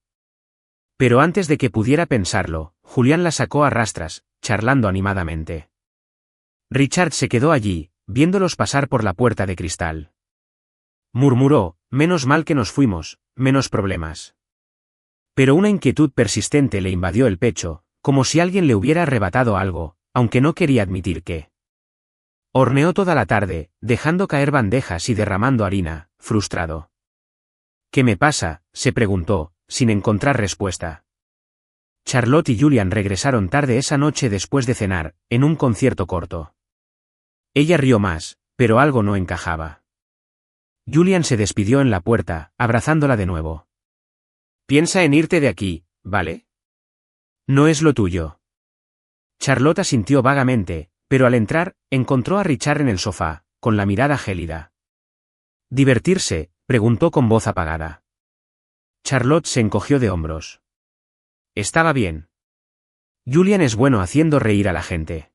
Pero antes de que pudiera pensarlo, Julián la sacó a rastras, charlando animadamente. Richard se quedó allí, viéndolos pasar por la puerta de cristal. Murmuró, menos mal que nos fuimos, menos problemas. Pero una inquietud persistente le invadió el pecho, como si alguien le hubiera arrebatado algo, aunque no quería admitir que. Horneó toda la tarde, dejando caer bandejas y derramando harina, frustrado. ¿Qué me pasa?, se preguntó, sin encontrar respuesta. Charlotte y Julian regresaron tarde esa noche después de cenar, en un concierto corto. Ella rió más, pero algo no encajaba. Julian se despidió en la puerta, abrazándola de nuevo. Piensa en irte de aquí, ¿vale? No es lo tuyo. Charlotte asintió vagamente, pero al entrar, encontró a Richard en el sofá, con la mirada gélida. ¿Divertirse?, preguntó con voz apagada. Charlotte se encogió de hombros. Estaba bien. Julian es bueno haciendo reír a la gente.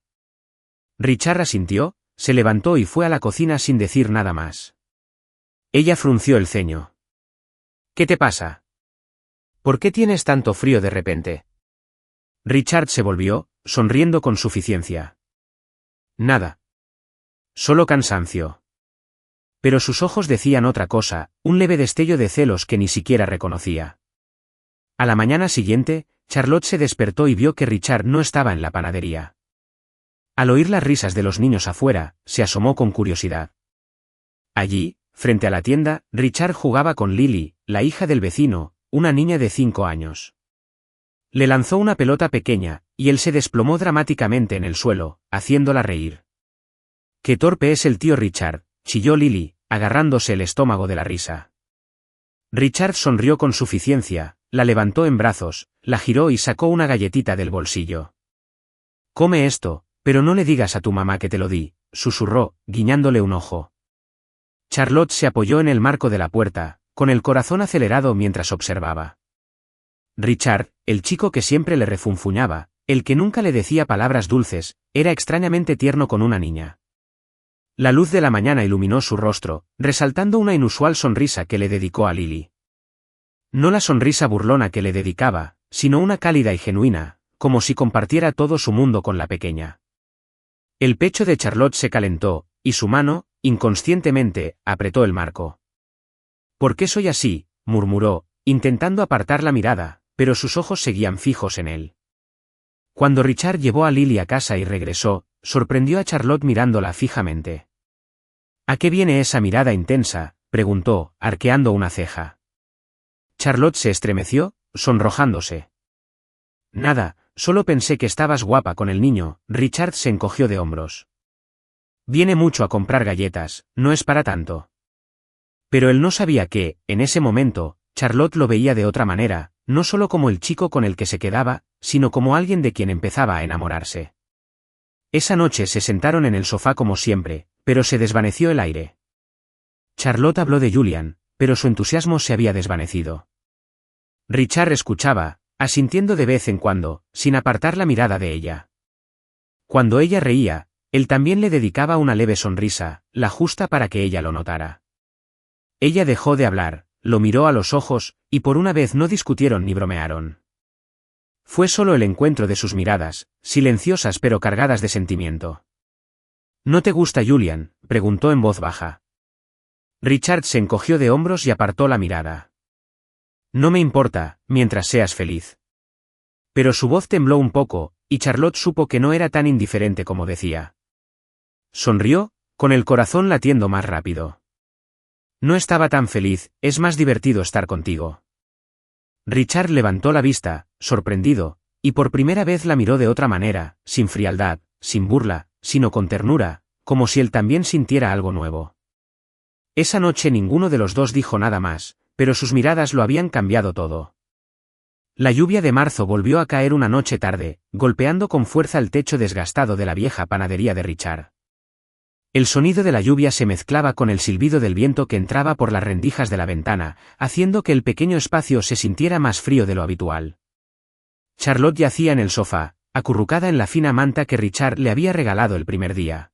Richard asintió, se levantó y fue a la cocina sin decir nada más. Ella frunció el ceño. ¿Qué te pasa? ¿Por qué tienes tanto frío de repente? Richard se volvió, sonriendo con suficiencia. Nada. Solo cansancio. Pero sus ojos decían otra cosa, un leve destello de celos que ni siquiera reconocía. A la mañana siguiente, Charlotte se despertó y vio que Richard no estaba en la panadería. Al oír las risas de los niños afuera, se asomó con curiosidad. Allí, frente a la tienda, Richard jugaba con Lily, la hija del vecino, una niña de 5 años. Le lanzó una pelota pequeña, y él se desplomó dramáticamente en el suelo, haciéndola reír. «Qué torpe es el tío Richard», chilló Lily, agarrándose el estómago de la risa. Richard sonrió con suficiencia, la levantó en brazos, la giró y sacó una galletita del bolsillo. «Come esto, pero no le digas a tu mamá que te lo di», susurró, guiñándole un ojo. Charlotte se apoyó en el marco de la puerta, con el corazón acelerado mientras observaba. Richard, el chico que siempre le refunfuñaba, el que nunca le decía palabras dulces, era extrañamente tierno con una niña. La luz de la mañana iluminó su rostro, resaltando una inusual sonrisa que le dedicó a Lily. No la sonrisa burlona que le dedicaba, sino una cálida y genuina, como si compartiera todo su mundo con la pequeña. El pecho de Charlotte se calentó, y su mano, inconscientemente, apretó el marco. «¿Por qué soy así?», murmuró, intentando apartar la mirada, pero sus ojos seguían fijos en él. Cuando Richard llevó a Lily a casa y regresó, sorprendió a Charlotte mirándola fijamente. «¿A qué viene esa mirada intensa?», preguntó, arqueando una ceja. Charlotte se estremeció, sonrojándose. «Nada, solo pensé que estabas guapa con el niño», Richard se encogió de hombros. «Viene mucho a comprar galletas, no es para tanto». Pero él no sabía que, en ese momento, Charlotte lo veía de otra manera, no solo como el chico con el que se quedaba, sino como alguien de quien empezaba a enamorarse. Esa noche se sentaron en el sofá como siempre, pero se desvaneció el aire. Charlotte habló de Julian, pero su entusiasmo se había desvanecido. Richard escuchaba, asintiendo de vez en cuando, sin apartar la mirada de ella. Cuando ella reía, él también le dedicaba una leve sonrisa, la justa para que ella lo notara. Ella dejó de hablar, lo miró a los ojos, y por una vez no discutieron ni bromearon. Fue solo el encuentro de sus miradas, silenciosas pero cargadas de sentimiento. «¿No te gusta Julian?», preguntó en voz baja. Richard se encogió de hombros y apartó la mirada. «No me importa, mientras seas feliz». Pero su voz tembló un poco, y Charlotte supo que no era tan indiferente como decía. Sonrió, con el corazón latiendo más rápido. «No estaba tan feliz, es más divertido estar contigo». Richard levantó la vista, sorprendido, y por primera vez la miró de otra manera, sin frialdad, sin burla, sino con ternura, como si él también sintiera algo nuevo. Esa noche ninguno de los dos dijo nada más, pero sus miradas lo habían cambiado todo. La lluvia de marzo volvió a caer una noche tarde, golpeando con fuerza el techo desgastado de la vieja panadería de Richard. El sonido de la lluvia se mezclaba con el silbido del viento que entraba por las rendijas de la ventana, haciendo que el pequeño espacio se sintiera más frío de lo habitual. Charlotte yacía en el sofá, acurrucada en la fina manta que Richard le había regalado el primer día.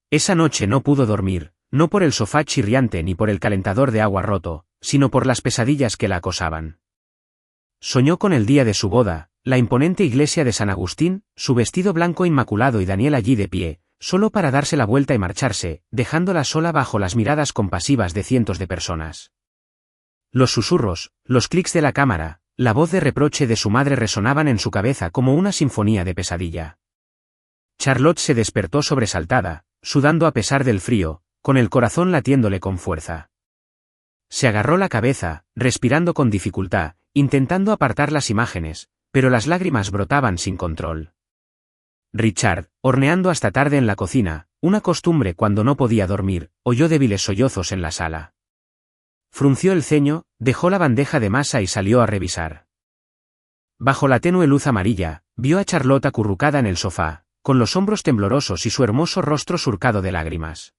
Esa noche no pudo dormir, no por el sofá chirriante ni por el calentador de agua roto, sino por las pesadillas que la acosaban. Soñó con el día de su boda, la imponente iglesia de San Agustín, su vestido blanco inmaculado y Daniel allí de pie, solo para darse la vuelta y marcharse, dejándola sola bajo las miradas compasivas de cientos de personas. Los susurros, los clics de la cámara, la voz de reproche de su madre resonaban en su cabeza como una sinfonía de pesadilla. Charlotte se despertó sobresaltada, sudando a pesar del frío, con el corazón latiéndole con fuerza. Se agarró la cabeza, respirando con dificultad, intentando apartar las imágenes, pero las lágrimas brotaban sin control. Richard, horneando hasta tarde en la cocina, una costumbre cuando no podía dormir, oyó débiles sollozos en la sala. Frunció el ceño, dejó la bandeja de masa y salió a revisar. Bajo la tenue luz amarilla, vio a Charlotte acurrucada en el sofá, con los hombros temblorosos y su hermoso rostro surcado de lágrimas.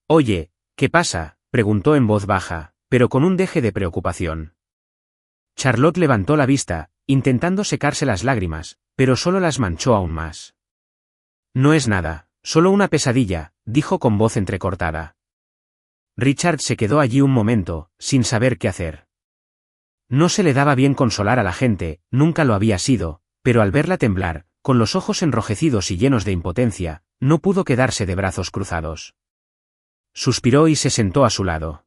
«Oye, ¿qué pasa?», preguntó en voz baja, pero con un deje de preocupación. Charlotte levantó la vista, intentando secarse las lágrimas, pero solo las manchó aún más. «No es nada, solo una pesadilla», dijo con voz entrecortada. Richard se quedó allí un momento, sin saber qué hacer. No se le daba bien consolar a la gente, nunca lo había sido, pero al verla temblar, con los ojos enrojecidos y llenos de impotencia, no pudo quedarse de brazos cruzados. Suspiró y se sentó a su lado.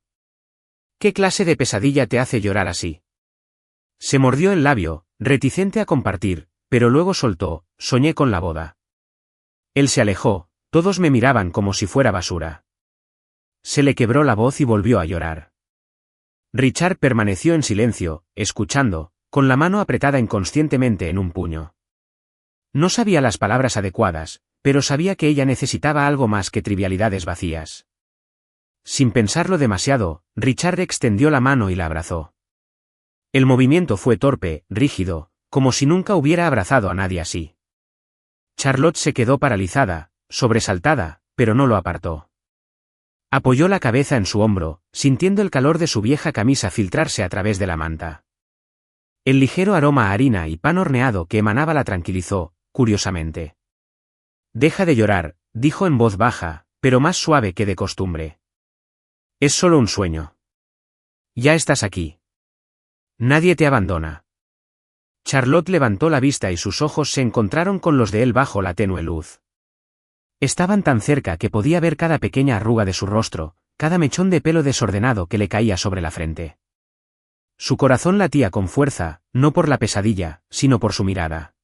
«¿Qué clase de pesadilla te hace llorar así?». Se mordió el labio, reticente a compartir, pero luego soltó: «Soñé con la boda». Él se alejó, todos me miraban como si fuera basura. Se le quebró la voz y volvió a llorar. Richard permaneció en silencio, escuchando, con la mano apretada inconscientemente en un puño. No sabía las palabras adecuadas, pero sabía que ella necesitaba algo más que trivialidades vacías. Sin pensarlo demasiado, Richard extendió la mano y la abrazó. El movimiento fue torpe, rígido, como si nunca hubiera abrazado a nadie así. Charlotte se quedó paralizada, sobresaltada, pero no lo apartó. Apoyó la cabeza en su hombro, sintiendo el calor de su vieja camisa filtrarse a través de la manta. El ligero aroma a harina y pan horneado que emanaba la tranquilizó, curiosamente. «Deja de llorar», dijo en voz baja, pero más suave que de costumbre. «Es solo un sueño. Ya estás aquí. Nadie te abandona». Charlotte levantó la vista y sus ojos se encontraron con los de él bajo la tenue luz. Estaban tan cerca que podía ver cada pequeña arruga de su rostro, cada mechón de pelo desordenado que le caía sobre la frente. Su corazón latía con fuerza, no por la pesadilla, sino por su mirada.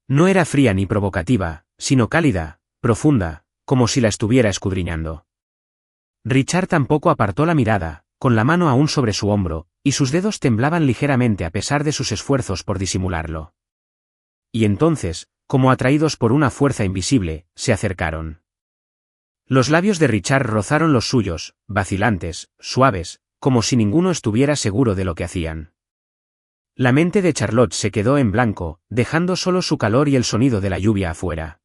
No era fría ni provocativa, sino cálida, profunda, como si la estuviera escudriñando. Richard tampoco apartó la mirada, con la mano aún sobre su hombro, y sus dedos temblaban ligeramente a pesar de sus esfuerzos por disimularlo. Y entonces, como atraídos por una fuerza invisible, se acercaron. Los labios de Richard rozaron los suyos, vacilantes, suaves, como si ninguno estuviera seguro de lo que hacían. La mente de Charlotte se quedó en blanco, dejando solo su calor y el sonido de la lluvia afuera.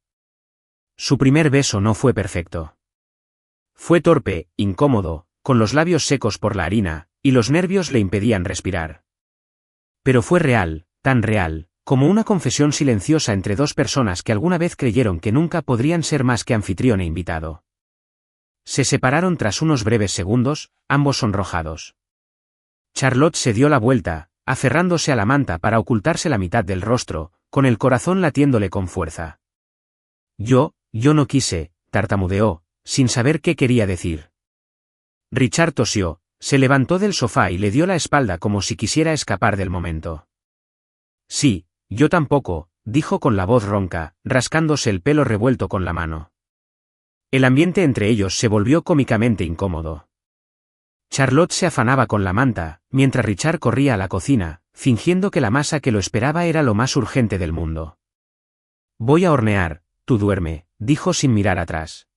Su primer beso no fue perfecto. Fue torpe, incómodo, con los labios secos por la harina, y los nervios le impedían respirar. Pero fue real, tan real, como una confesión silenciosa entre dos personas que alguna vez creyeron que nunca podrían ser más que anfitrión e invitado. Se separaron tras unos breves segundos, ambos sonrojados. Charlotte se dio la vuelta, aferrándose a la manta para ocultarse la mitad del rostro, con el corazón latiéndole con fuerza. Yo no quise», tartamudeó, sin saber qué quería decir. Richard tosió, se levantó del sofá y le dio la espalda como si quisiera escapar del momento. «Sí, yo tampoco», dijo con la voz ronca, rascándose el pelo revuelto con la mano. El ambiente entre ellos se volvió cómicamente incómodo. Charlotte se afanaba con la manta, mientras Richard corría a la cocina, fingiendo que la masa que lo esperaba era lo más urgente del mundo. «Voy a hornear, tú duerme», dijo sin mirar atrás.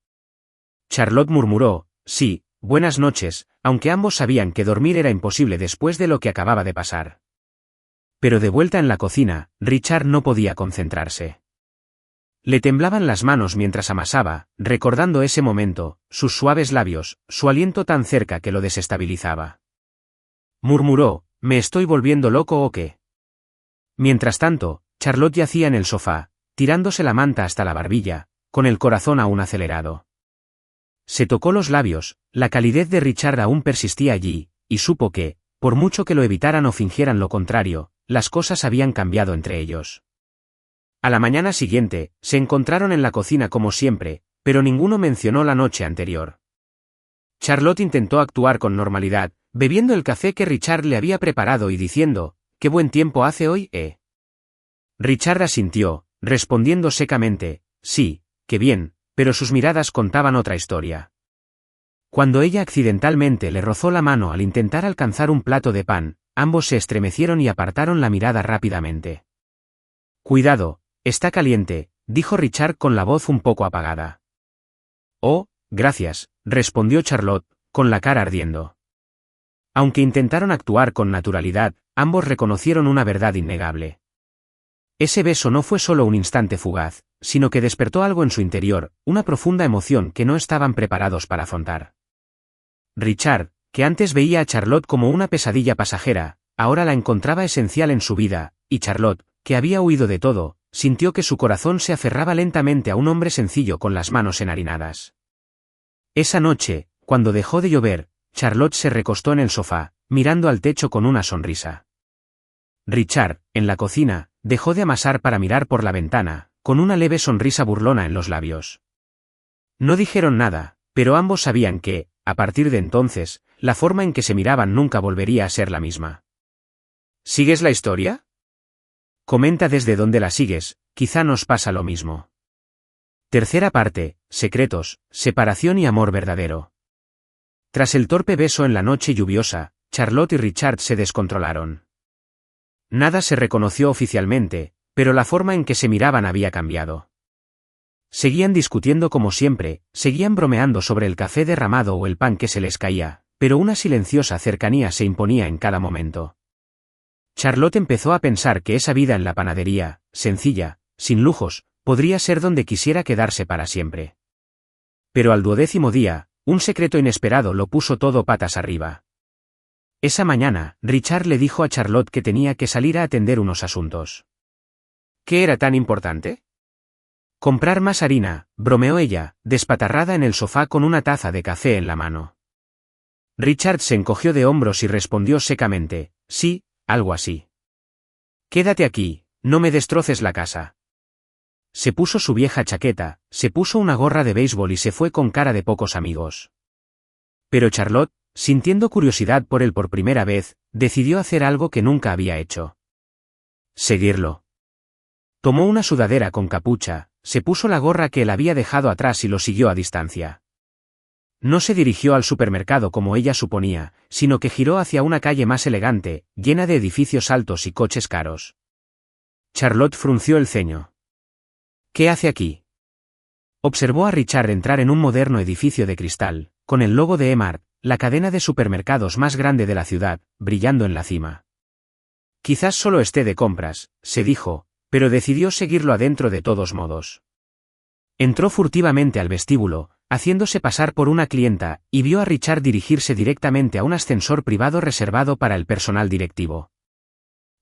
Charlotte murmuró: «Sí, buenas noches», aunque ambos sabían que dormir era imposible después de lo que acababa de pasar. Pero de vuelta en la cocina, Richard no podía concentrarse. Le temblaban las manos mientras amasaba, recordando ese momento, sus suaves labios, su aliento tan cerca que lo desestabilizaba. Murmuró: «¿Me estoy volviendo loco o qué?». Mientras tanto, Charlotte yacía en el sofá, tirándose la manta hasta la barbilla, con el corazón aún acelerado. Se tocó los labios, la calidez de Richard aún persistía allí, y supo que, por mucho que lo evitaran o fingieran lo contrario, las cosas habían cambiado entre ellos. A la mañana siguiente, se encontraron en la cocina como siempre, pero ninguno mencionó la noche anterior. Charlotte intentó actuar con normalidad, bebiendo el café que Richard le había preparado y diciendo, «¿Qué buen tiempo hace hoy, eh?» Richard asintió, respondiendo secamente, «Sí, qué bien», pero sus miradas contaban otra historia. Cuando ella accidentalmente le rozó la mano al intentar alcanzar un plato de pan, ambos se estremecieron y apartaron la mirada rápidamente. «Cuidado, está caliente», dijo Richard con la voz un poco apagada. «Oh, gracias», respondió Charlotte, con la cara ardiendo. Aunque intentaron actuar con naturalidad, ambos reconocieron una verdad innegable. Ese beso no fue solo un instante fugaz, sino que despertó algo en su interior, una profunda emoción que no estaban preparados para afrontar. Richard, que antes veía a Charlotte como una pesadilla pasajera, ahora la encontraba esencial en su vida, y Charlotte, que había huido de todo, sintió que su corazón se aferraba lentamente a un hombre sencillo con las manos enharinadas. Esa noche, cuando dejó de llover, Charlotte se recostó en el sofá, mirando al techo con una sonrisa. Richard, en la cocina, dejó de amasar para mirar por la ventana, con una leve sonrisa burlona en los labios. No dijeron nada, pero ambos sabían que, a partir de entonces, la forma en que se miraban nunca volvería a ser la misma. ¿Sigues la historia? Comenta desde dónde la sigues, quizá nos pasa lo mismo. Tercera parte, secretos, separación y amor verdadero. Tras el torpe beso en la noche lluviosa, Charlotte y Richard se descontrolaron. Nada se reconoció oficialmente, pero la forma en que se miraban había cambiado. Seguían discutiendo como siempre, seguían bromeando sobre el café derramado o el pan que se les caía, pero una silenciosa cercanía se imponía en cada momento. Charlotte empezó a pensar que esa vida en la panadería, sencilla, sin lujos, podría ser donde quisiera quedarse para siempre. Pero al 12º día, un secreto inesperado lo puso todo patas arriba. Esa mañana, Richard le dijo a Charlotte que tenía que salir a atender unos asuntos. ¿Qué era tan importante? Comprar más harina, bromeó ella, despatarrada en el sofá con una taza de café en la mano. Richard se encogió de hombros y respondió secamente, sí, algo así. Quédate aquí, no me destroces la casa. Se puso su vieja chaqueta, se puso una gorra de béisbol y se fue con cara de pocos amigos. Pero Charlotte, sintiendo curiosidad por él por primera vez, decidió hacer algo que nunca había hecho. Seguirlo. Tomó una sudadera con capucha, se puso la gorra que él había dejado atrás y lo siguió a distancia. No se dirigió al supermercado como ella suponía, sino que giró hacia una calle más elegante, llena de edificios altos y coches caros. Charlotte frunció el ceño. ¿Qué hace aquí? Observó a Richard entrar en un moderno edificio de cristal, con el logo de Emart, la cadena de supermercados más grande de la ciudad, brillando en la cima. Quizás solo esté de compras, se dijo, pero decidió seguirlo adentro de todos modos. Entró furtivamente al vestíbulo, haciéndose pasar por una clienta, y vio a Richard dirigirse directamente a un ascensor privado reservado para el personal directivo.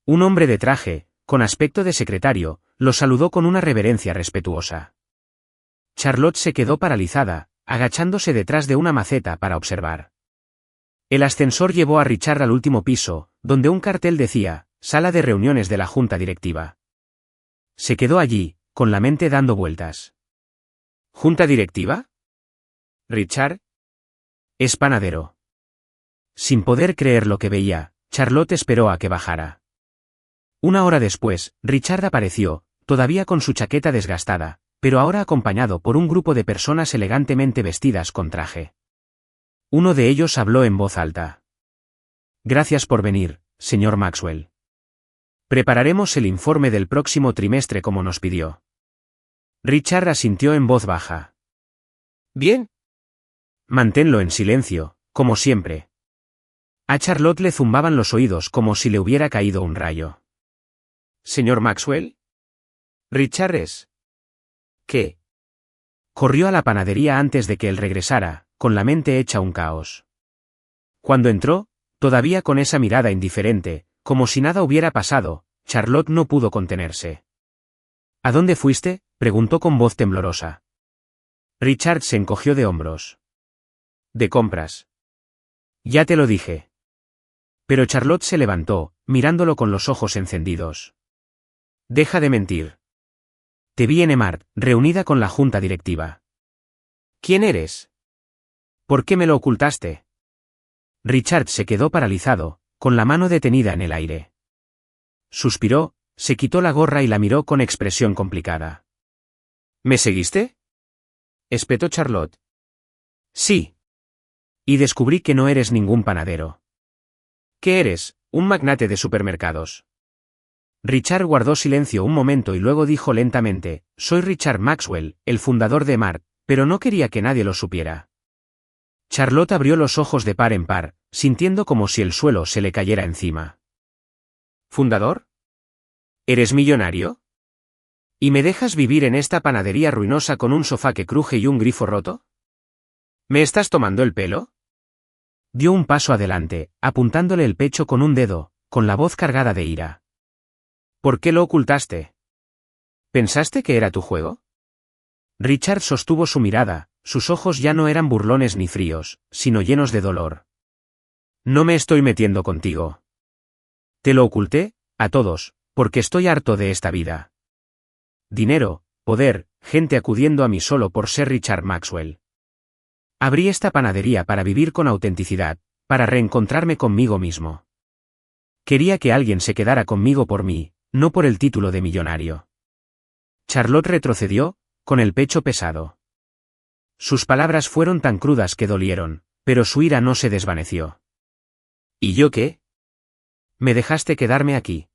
Un hombre de traje, con aspecto de secretario, lo saludó con una reverencia respetuosa. Charlotte se quedó paralizada, agachándose detrás de una maceta para observar. El ascensor llevó a Richard al último piso, donde un cartel decía, Sala de reuniones de la Junta Directiva. Se quedó allí, con la mente dando vueltas. ¿Junta Directiva? ¿Richard? Es panadero. Sin poder creer lo que veía, Charlotte esperó a que bajara. Una hora después, Richard apareció, todavía con su chaqueta desgastada, pero ahora acompañado por un grupo de personas elegantemente vestidas con traje. Uno de ellos habló en voz alta. Gracias por venir, señor Maxwell. Prepararemos el informe del próximo trimestre como nos pidió. Richard asintió en voz baja. Bien. Manténlo en silencio, como siempre. A Charlotte le zumbaban los oídos como si le hubiera caído un rayo. ¿Señor Maxwell? Richard es. ¿Qué? Corrió a la panadería antes de que él regresara, con la mente hecha un caos. Cuando entró, todavía con esa mirada indiferente, como si nada hubiera pasado, Charlotte no pudo contenerse. ¿A dónde fuiste?, preguntó con voz temblorosa. Richard se encogió de hombros. De compras. Ya te lo dije. Pero Charlotte se levantó, mirándolo con los ojos encendidos. Deja de mentir. Te vi en Emart, reunida con la junta directiva. ¿Quién eres? ¿Por qué me lo ocultaste? Richard se quedó paralizado, con la mano detenida en el aire. Suspiró, se quitó la gorra y la miró con expresión complicada. ¿Me seguiste? Espetó Charlotte. Sí. Y descubrí que no eres ningún panadero. ¿Qué eres? Un magnate de supermercados. Richard guardó silencio un momento y luego dijo lentamente, soy Richard Maxwell, el fundador de Emart, pero no quería que nadie lo supiera. Charlotte abrió los ojos de par en par, sintiendo como si el suelo se le cayera encima. ¿Fundador? ¿Eres millonario? ¿Y me dejas vivir en esta panadería ruinosa con un sofá que cruje y un grifo roto? ¿Me estás tomando el pelo? Dio un paso adelante, apuntándole el pecho con un dedo, con la voz cargada de ira. ¿Por qué lo ocultaste? ¿Pensaste que era tu juego? Richard sostuvo su mirada, sus ojos ya no eran burlones ni fríos, sino llenos de dolor. No me estoy metiendo contigo. Te lo oculté, a todos, porque estoy harto de esta vida. Dinero, poder, gente acudiendo a mí solo por ser Richard Maxwell. Abrí esta panadería para vivir con autenticidad, para reencontrarme conmigo mismo. Quería que alguien se quedara conmigo por mí, no por el título de millonario. Charlotte retrocedió, con el pecho pesado. Sus palabras fueron tan crudas que dolieron, pero su ira no se desvaneció. ¿Y yo qué? Me dejaste quedarme aquí.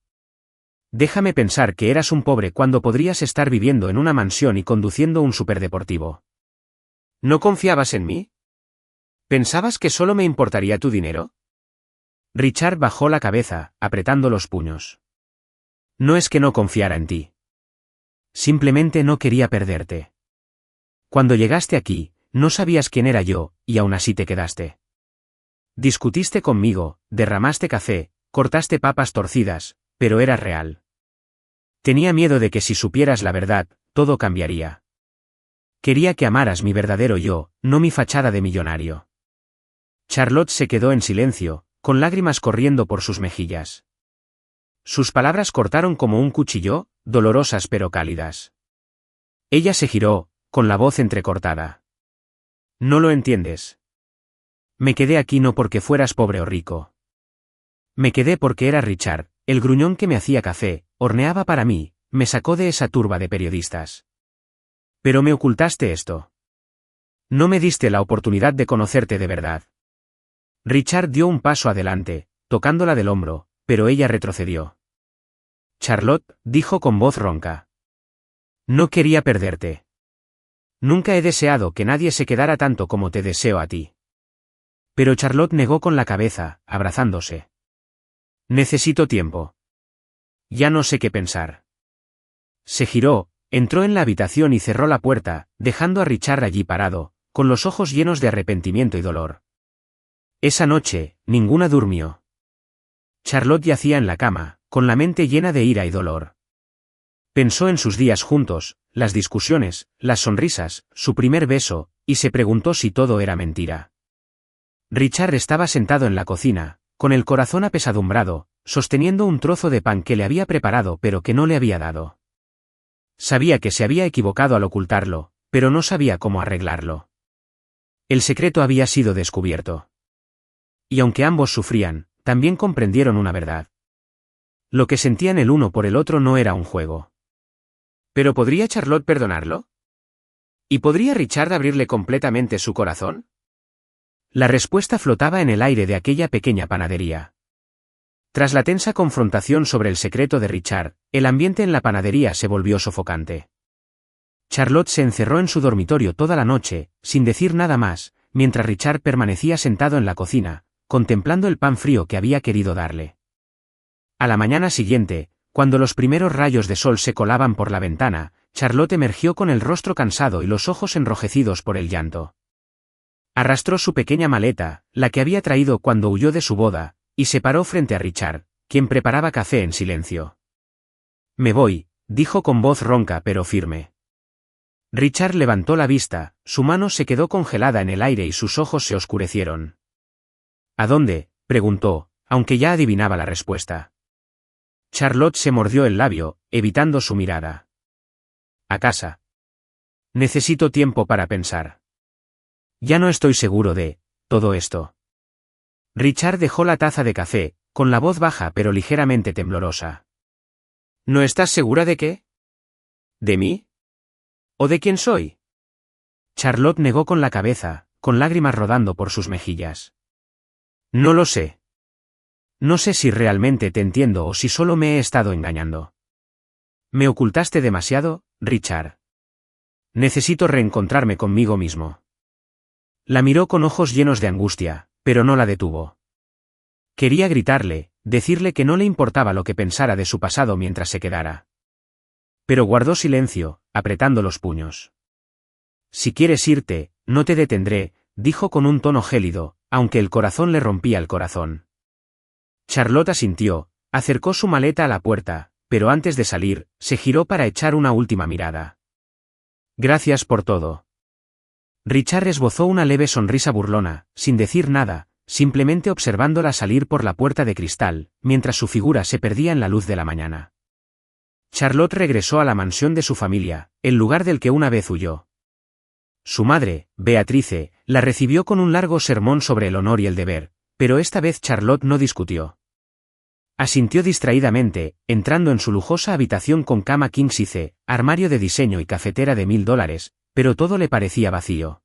Déjame pensar que eras un pobre cuando podrías estar viviendo en una mansión y conduciendo un superdeportivo. ¿No confiabas en mí? ¿Pensabas que solo me importaría tu dinero? Richard bajó la cabeza, apretando los puños. No es que no confiara en ti. Simplemente no quería perderte. Cuando llegaste aquí, no sabías quién era yo, y aún así te quedaste. Discutiste conmigo, derramaste café, cortaste papas torcidas, pero eras real. Tenía miedo de que si supieras la verdad, todo cambiaría. Quería que amaras mi verdadero yo, no mi fachada de millonario. Charlotte se quedó en silencio, con lágrimas corriendo por sus mejillas. Sus palabras cortaron como un cuchillo, dolorosas pero cálidas. Ella se giró, con la voz entrecortada. No lo entiendes. Me quedé aquí no porque fueras pobre o rico. Me quedé porque era Richard, el gruñón que me hacía café, horneaba para mí, me sacó de esa turba de periodistas. Pero me ocultaste esto. No me diste la oportunidad de conocerte de verdad. Richard dio un paso adelante, tocándola del hombro, pero ella retrocedió. Charlotte, dijo con voz ronca. No quería perderte. Nunca he deseado que nadie se quedara tanto como te deseo a ti. Pero Charlotte negó con la cabeza, abrazándose. Necesito tiempo. Ya no sé qué pensar. Se giró, entró en la habitación y cerró la puerta, dejando a Richard allí parado, con los ojos llenos de arrepentimiento y dolor. Esa noche, ninguna durmió. Charlotte yacía en la cama, con la mente llena de ira y dolor. Pensó en sus días juntos, las discusiones, las sonrisas, su primer beso, y se preguntó si todo era mentira. Richard estaba sentado en la cocina, con el corazón apesadumbrado, sosteniendo un trozo de pan que le había preparado pero que no le había dado. Sabía que se había equivocado al ocultarlo, pero no sabía cómo arreglarlo. El secreto había sido descubierto. Y aunque ambos sufrían, también comprendieron una verdad. Lo que sentían el uno por el otro no era un juego. ¿Pero podría Charlotte perdonarlo? ¿Y podría Richard abrirle completamente su corazón? La respuesta flotaba en el aire de aquella pequeña panadería. Tras la tensa confrontación sobre el secreto de Richard, el ambiente en la panadería se volvió sofocante. Charlotte se encerró en su dormitorio toda la noche, sin decir nada más, mientras Richard permanecía sentado en la cocina, contemplando el pan frío que había querido darle. A la mañana siguiente, cuando los primeros rayos de sol se colaban por la ventana, Charlotte emergió con el rostro cansado y los ojos enrojecidos por el llanto. Arrastró su pequeña maleta, la que había traído cuando huyó de su boda, y se paró frente a Richard, quien preparaba café en silencio. Me voy, dijo con voz ronca pero firme. Richard levantó la vista, su mano se quedó congelada en el aire y sus ojos se oscurecieron. ¿A dónde?, preguntó, aunque ya adivinaba la respuesta. Charlotte se mordió el labio, evitando su mirada. a casa. Necesito tiempo para pensar. Ya no estoy seguro de todo esto. Richard dejó la taza de café, con la voz baja pero ligeramente temblorosa. ¿No estás segura de qué? ¿De mí? ¿O de quién soy? Charlotte negó con la cabeza, con lágrimas rodando por sus mejillas. No lo sé. No sé si realmente te entiendo o si solo me he estado engañando. Me ocultaste demasiado, Richard. Necesito reencontrarme conmigo mismo. La miró con ojos llenos de angustia, pero no la detuvo. Quería gritarle, decirle que no le importaba lo que pensara de su pasado mientras se quedara. Pero guardó silencio, apretando los puños. Si quieres irte, no te detendré, dijo con un tono gélido, aunque el corazón le rompía el corazón. Charlotte asintió, acercó su maleta a la puerta, pero antes de salir, se giró para echar una última mirada. Gracias por todo. Richard esbozó una leve sonrisa burlona, sin decir nada, simplemente observándola salir por la puerta de cristal, mientras su figura se perdía en la luz de la mañana. Charlotte regresó a la mansión de su familia, el lugar del que una vez huyó. Su madre, Beatrice, la recibió con un largo sermón sobre el honor y el deber, pero esta vez Charlotte no discutió. Asintió distraídamente, entrando en su lujosa habitación con cama king size, armario de diseño y cafetera de $1000, pero todo le parecía vacío.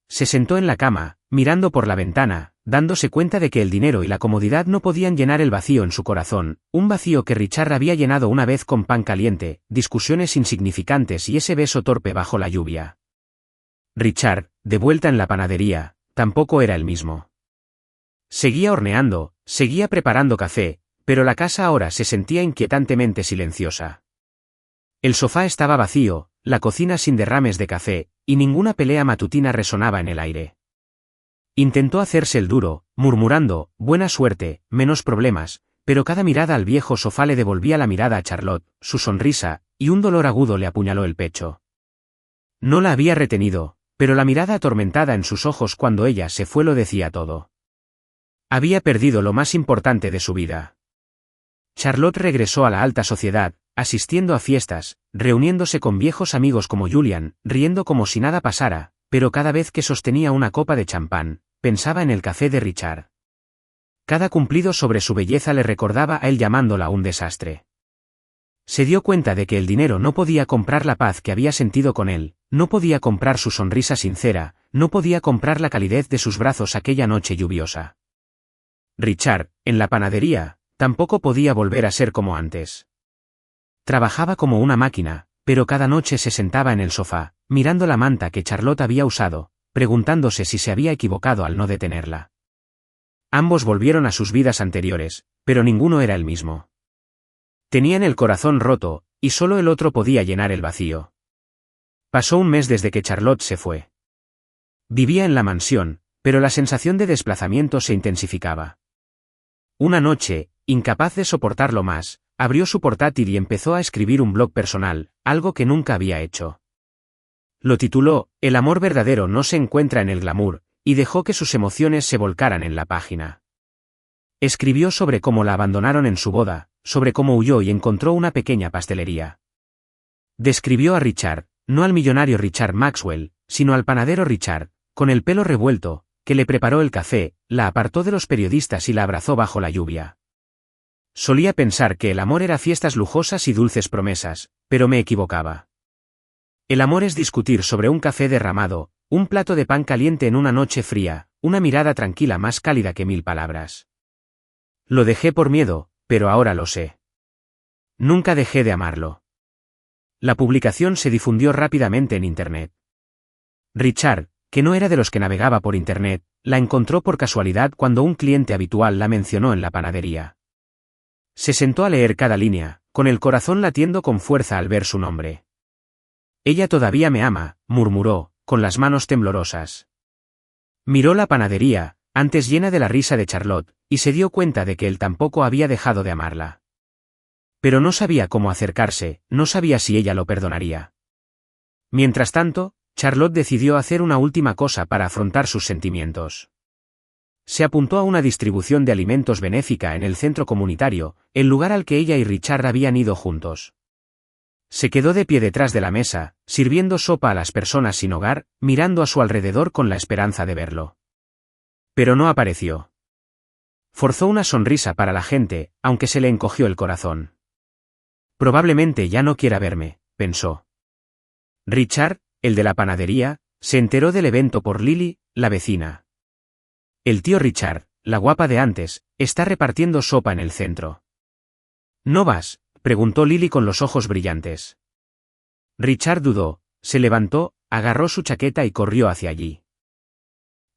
Se sentó en la cama, mirando por la ventana, dándose cuenta de que el dinero y la comodidad no podían llenar el vacío en su corazón, un vacío que Richard había llenado una vez con pan caliente, discusiones insignificantes y ese beso torpe bajo la lluvia. Richard, de vuelta en la panadería, tampoco era el mismo. Seguía horneando, seguía preparando café, pero la casa ahora se sentía inquietantemente silenciosa. El sofá estaba vacío, la cocina sin derrames de café, y ninguna pelea matutina resonaba en el aire. Intentó hacerse el duro, murmurando, buena suerte, menos problemas, pero cada mirada al viejo sofá le devolvía la mirada a Charlotte, su sonrisa, y un dolor agudo le apuñaló el pecho. No la había retenido, pero la mirada atormentada en sus ojos cuando ella se fue lo decía todo. Había perdido lo más importante de su vida. Charlotte regresó a la alta sociedad, asistiendo a fiestas, reuniéndose con viejos amigos como Julian, riendo como si nada pasara, pero cada vez que sostenía una copa de champán, pensaba en el café de Richard. Cada cumplido sobre su belleza le recordaba a él llamándola un desastre. Se dio cuenta de que el dinero no podía comprar la paz que había sentido con él, no podía comprar su sonrisa sincera, no podía comprar la calidez de sus brazos aquella noche lluviosa. Richard, en la panadería, tampoco podía volver a ser como antes. Trabajaba como una máquina, pero cada noche se sentaba en el sofá, mirando la manta que Charlotte había usado, preguntándose si se había equivocado al no detenerla. Ambos volvieron a sus vidas anteriores, pero ninguno era el mismo. Tenían el corazón roto, y solo el otro podía llenar el vacío. Pasó un mes desde que Charlotte se fue. Vivía en la mansión, pero la sensación de desplazamiento se intensificaba. Una noche, incapaz de soportarlo más, abrió su portátil y empezó a escribir un blog personal, algo que nunca había hecho. Lo tituló, El amor verdadero no se encuentra en el glamour, y dejó que sus emociones se volcaran en la página. Escribió sobre cómo la abandonaron en su boda, sobre cómo huyó y encontró una pequeña pastelería. Describió a Richard, no al millonario Richard Maxwell, sino al panadero Richard, con el pelo revuelto, que le preparó el café, la apartó de los periodistas y la abrazó bajo la lluvia. Solía pensar que el amor era fiestas lujosas y dulces promesas, pero me equivocaba. El amor es discutir sobre un café derramado, un plato de pan caliente en una noche fría, una mirada tranquila más cálida que 1000 palabras. Lo dejé por miedo, pero ahora lo sé. Nunca dejé de amarlo. La publicación se difundió rápidamente en Internet. Richard, que no era de los que navegaba por Internet, la encontró por casualidad cuando un cliente habitual la mencionó en la panadería. Se sentó a leer cada línea, con el corazón latiendo con fuerza al ver su nombre. Ella todavía me ama, murmuró, con las manos temblorosas. Miró la panadería, antes llena de la risa de Charlotte, y se dio cuenta de que él tampoco había dejado de amarla. Pero no sabía cómo acercarse, no sabía si ella lo perdonaría. Mientras tanto, Charlotte decidió hacer una última cosa para afrontar sus sentimientos. Se apuntó a una distribución de alimentos benéfica en el centro comunitario, el lugar al que ella y Richard habían ido juntos. Se quedó de pie detrás de la mesa, sirviendo sopa a las personas sin hogar, mirando a su alrededor con la esperanza de verlo. Pero no apareció. Forzó una sonrisa para la gente, aunque se le encogió el corazón. Probablemente ya no quiera verme, pensó. Richard, el de la panadería, se enteró del evento por Lily, la vecina. El tío Richard, la guapa de antes, está repartiendo sopa en el centro. ¿No vas?, preguntó Lily con los ojos brillantes. Richard dudó, se levantó, agarró su chaqueta y corrió hacia allí.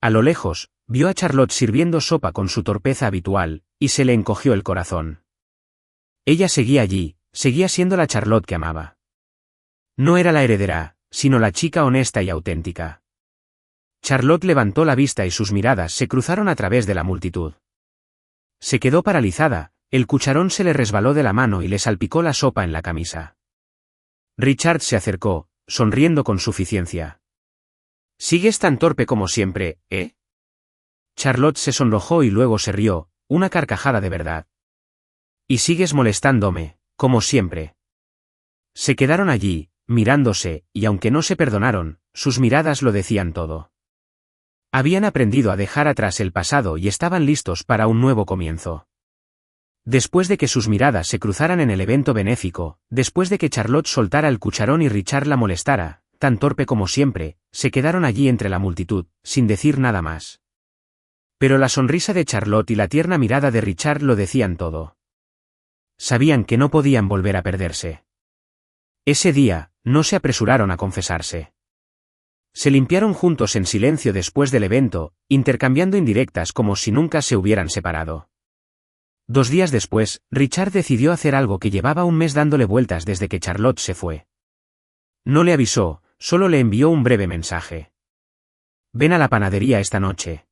A lo lejos, vio a Charlotte sirviendo sopa con su torpeza habitual, y se le encogió el corazón. Ella seguía allí, seguía siendo la Charlotte que amaba. No era la heredera, sino la chica honesta y auténtica. Charlotte levantó la vista y sus miradas se cruzaron a través de la multitud. Se quedó paralizada, el cucharón se le resbaló de la mano y le salpicó la sopa en la camisa. Richard se acercó, sonriendo con suficiencia. «Sigues tan torpe como siempre, ¿eh?» Charlotte se sonrojó y luego se rió, una carcajada de verdad. «Y sigues molestándome, como siempre». Se quedaron allí, mirándose, y aunque no se perdonaron, sus miradas lo decían todo. Habían aprendido a dejar atrás el pasado y estaban listos para un nuevo comienzo. Después de que sus miradas se cruzaran en el evento benéfico, después de que Charlotte soltara el cucharón y Richard la molestara, tan torpe como siempre, se quedaron allí entre la multitud, sin decir nada más. Pero la sonrisa de Charlotte y la tierna mirada de Richard lo decían todo. Sabían que no podían volver a perderse. Ese día, no se apresuraron a confesarse. Se limpiaron juntos en silencio después del evento, intercambiando indirectas como si nunca se hubieran separado. 2 días después, Richard decidió hacer algo que llevaba un mes dándole vueltas desde que Charlotte se fue. No le avisó, solo le envió un breve mensaje. «Ven a la panadería esta noche».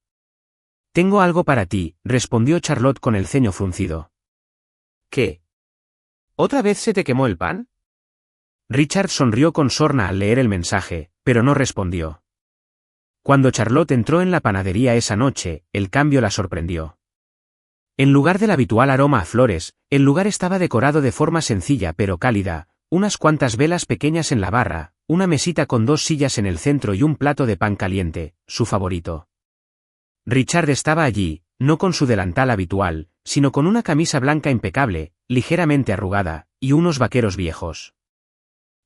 «Tengo algo para ti», respondió Charlotte con el ceño fruncido. «¿Qué? ¿Otra vez se te quemó el pan?» Richard sonrió con sorna al leer el mensaje, pero no respondió. Cuando Charlotte entró en la panadería esa noche, el cambio la sorprendió. En lugar del habitual aroma a flores, el lugar estaba decorado de forma sencilla pero cálida, unas cuantas velas pequeñas en la barra, una mesita con 2 sillas en el centro y un plato de pan caliente, su favorito. Richard estaba allí, no con su delantal habitual, sino con una camisa blanca impecable, ligeramente arrugada, y unos vaqueros viejos.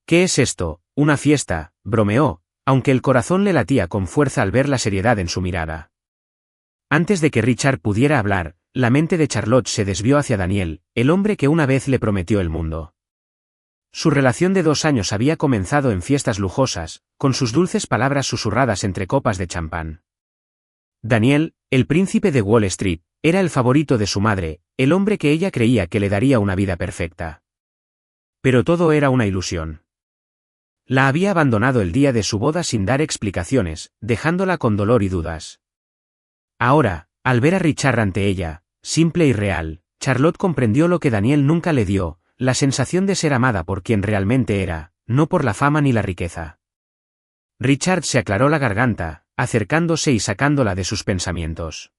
«¿Qué es esto? ¿Una fiesta?», bromeó, aunque el corazón le latía con fuerza al ver la seriedad en su mirada. Antes de que Richard pudiera hablar, la mente de Charlotte se desvió hacia Daniel, el hombre que una vez le prometió el mundo. Su relación de 2 años había comenzado en fiestas lujosas, con sus dulces palabras susurradas entre copas de champán. Daniel, el príncipe de Wall Street, era el favorito de su madre, el hombre que ella creía que le daría una vida perfecta. Pero todo era una ilusión. La había abandonado el día de su boda sin dar explicaciones, dejándola con dolor y dudas. Ahora, al ver a Richard ante ella, simple y real, Charlotte comprendió lo que Daniel nunca le dio, la sensación de ser amada por quien realmente era, no por la fama ni la riqueza. Richard se aclaró la garganta, acercándose y sacándola de sus pensamientos.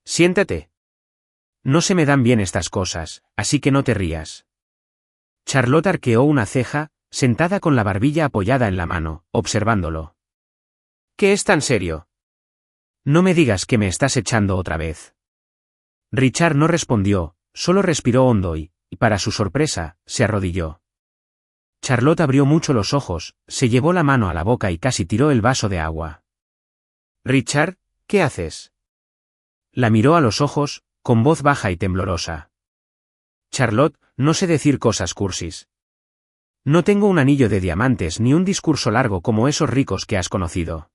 «Siéntate. No se me dan bien estas cosas, así que no te rías». Charlotte arqueó una ceja, sentada con la barbilla apoyada en la mano, observándolo. «¿Qué es tan serio?» «No me digas que me estás echando otra vez». Richard no respondió, solo respiró hondo y, para su sorpresa, se arrodilló. Charlotte abrió mucho los ojos, se llevó la mano a la boca y casi tiró el vaso de agua. «Richard, ¿qué haces?» La miró a los ojos, con voz baja y temblorosa. «Charlotte, no sé decir cosas cursis. No tengo un anillo de diamantes ni un discurso largo como esos ricos que has conocido.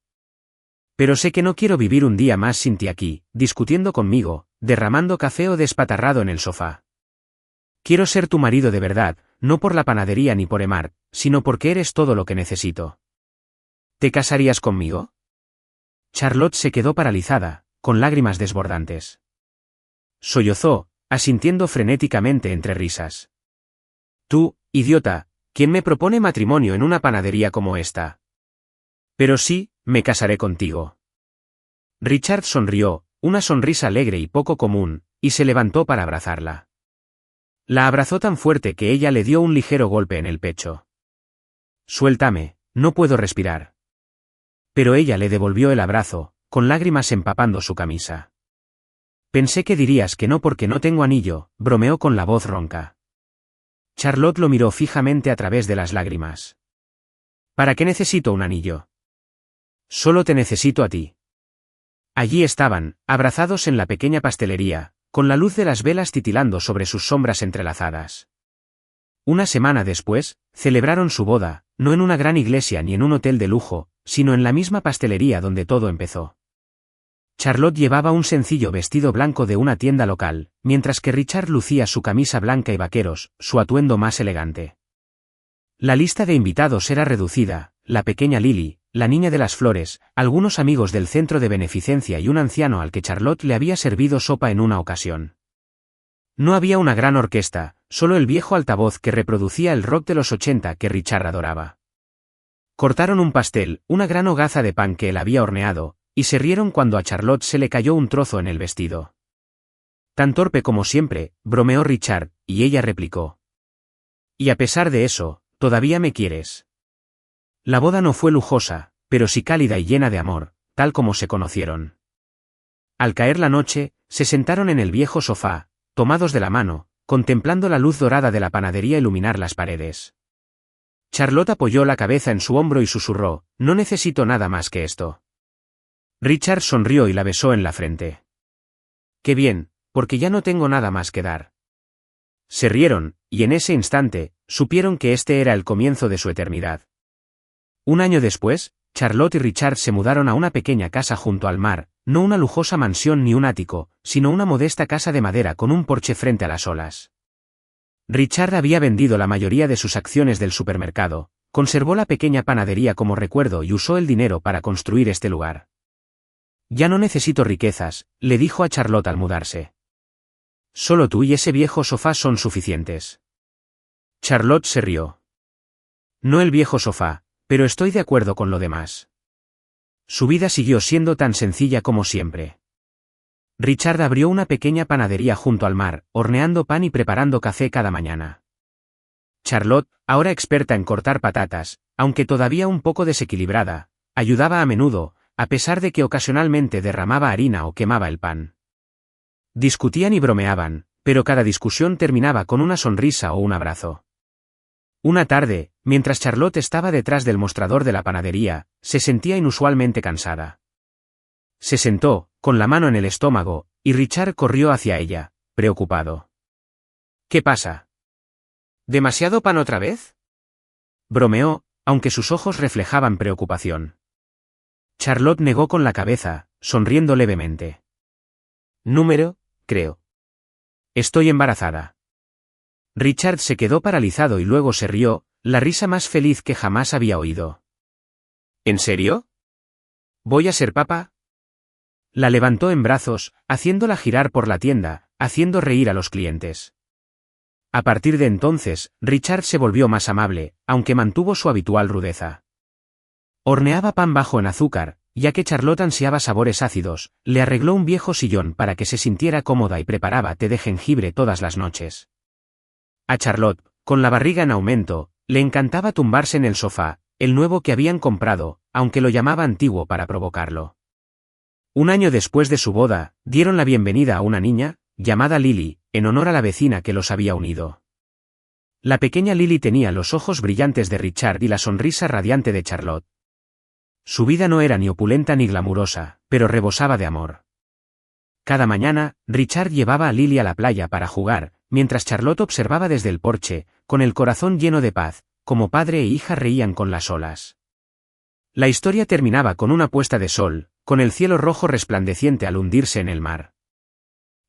Pero sé que no quiero vivir un día más sin ti aquí, discutiendo conmigo, derramando café o despatarrado en el sofá. Quiero ser tu marido de verdad, no por la panadería ni por Emart, sino porque eres todo lo que necesito. ¿Te casarías conmigo?» Charlotte se quedó paralizada, con lágrimas desbordantes. Sollozó, asintiendo frenéticamente entre risas. «Tú, idiota, ¿quién me propone matrimonio en una panadería como esta?» «Pero sí, me casaré contigo». Richard sonrió, una sonrisa alegre y poco común, y se levantó para abrazarla. La abrazó tan fuerte que ella le dio un ligero golpe en el pecho. Suéltame, no puedo respirar. Pero ella le devolvió el abrazo, con lágrimas empapando su camisa. Pensé que dirías que no porque no tengo anillo, bromeó con la voz ronca. Charlotte lo miró fijamente a través de las lágrimas. ¿Para qué necesito un anillo? Solo te necesito a ti. Allí estaban, abrazados en la pequeña pastelería, con la luz de las velas titilando sobre sus sombras entrelazadas. Una semana después, celebraron su boda, no en una gran iglesia ni en un hotel de lujo, sino en la misma pastelería donde todo empezó. Charlotte llevaba un sencillo vestido blanco de una tienda local, mientras que Richard lucía su camisa blanca y vaqueros, su atuendo más elegante. La lista de invitados era reducida: la pequeña Lily, la niña de las flores, algunos amigos del centro de beneficencia y un anciano al que Charlotte le había servido sopa en una ocasión. No había una gran orquesta, solo el viejo altavoz que reproducía el rock de los 80 que Richard adoraba. Cortaron un pastel, una gran hogaza de pan que él había horneado, y se rieron cuando a Charlotte se le cayó un trozo en el vestido. Tan torpe como siempre, bromeó Richard, y ella replicó. Y a pesar de eso, ¿todavía me quieres? La boda no fue lujosa, pero sí cálida y llena de amor, tal como se conocieron. Al caer la noche, se sentaron en el viejo sofá, tomados de la mano, contemplando la luz dorada de la panadería iluminar las paredes. Charlotte apoyó la cabeza en su hombro y susurró: no necesito nada más que esto. Richard sonrió y la besó en la frente. Qué bien, porque ya no tengo nada más que dar. Se rieron, y en ese instante, supieron que este era el comienzo de su eternidad. Un año después, Charlotte y Richard se mudaron a una pequeña casa junto al mar, no una lujosa mansión ni un ático, sino una modesta casa de madera con un porche frente a las olas. Richard había vendido la mayoría de sus acciones del supermercado, conservó la pequeña panadería como recuerdo y usó el dinero para construir este lugar. Ya no necesito riquezas, le dijo a Charlotte al mudarse. Solo tú y ese viejo sofá son suficientes. Charlotte se rió. No el viejo sofá, pero estoy de acuerdo con lo demás. Su vida siguió siendo tan sencilla como siempre. Richard abrió una pequeña panadería junto al mar, horneando pan y preparando café cada mañana. Charlotte, ahora experta en cortar patatas, aunque todavía un poco desequilibrada, ayudaba a menudo, a pesar de que ocasionalmente derramaba harina o quemaba el pan. Discutían y bromeaban, pero cada discusión terminaba con una sonrisa o un abrazo. Una tarde, mientras Charlotte estaba detrás del mostrador de la panadería, se sentía inusualmente cansada. Se sentó, con la mano en el estómago, y Richard corrió hacia ella, preocupado. ¿Qué pasa? ¿Demasiado pan otra vez? Bromeó, aunque sus ojos reflejaban preocupación. Charlotte negó con la cabeza, sonriendo levemente. Número, creo. Estoy embarazada. Richard se quedó paralizado y luego se rió, la risa más feliz que jamás había oído. ¿En serio? ¿Voy a ser papá? La levantó en brazos, haciéndola girar por la tienda, haciendo reír a los clientes. A partir de entonces, Richard se volvió más amable, aunque mantuvo su habitual rudeza. Horneaba pan bajo en azúcar, ya que Charlotte ansiaba sabores ácidos, le arregló un viejo sillón para que se sintiera cómoda y preparaba té de jengibre todas las noches. A Charlotte, con la barriga en aumento, le encantaba tumbarse en el sofá, el nuevo que habían comprado, aunque lo llamaba antiguo para provocarlo. Un año después de su boda, dieron la bienvenida a una niña, llamada Lily, en honor a la vecina que los había unido. La pequeña Lily tenía los ojos brillantes de Richard y la sonrisa radiante de Charlotte. Su vida no era ni opulenta ni glamurosa, pero rebosaba de amor. Cada mañana, Richard llevaba a Lily a la playa para jugar, mientras Charlotte observaba desde el porche, con el corazón lleno de paz, como padre e hija reían con las olas. La historia terminaba con una puesta de sol, con el cielo rojo resplandeciente al hundirse en el mar.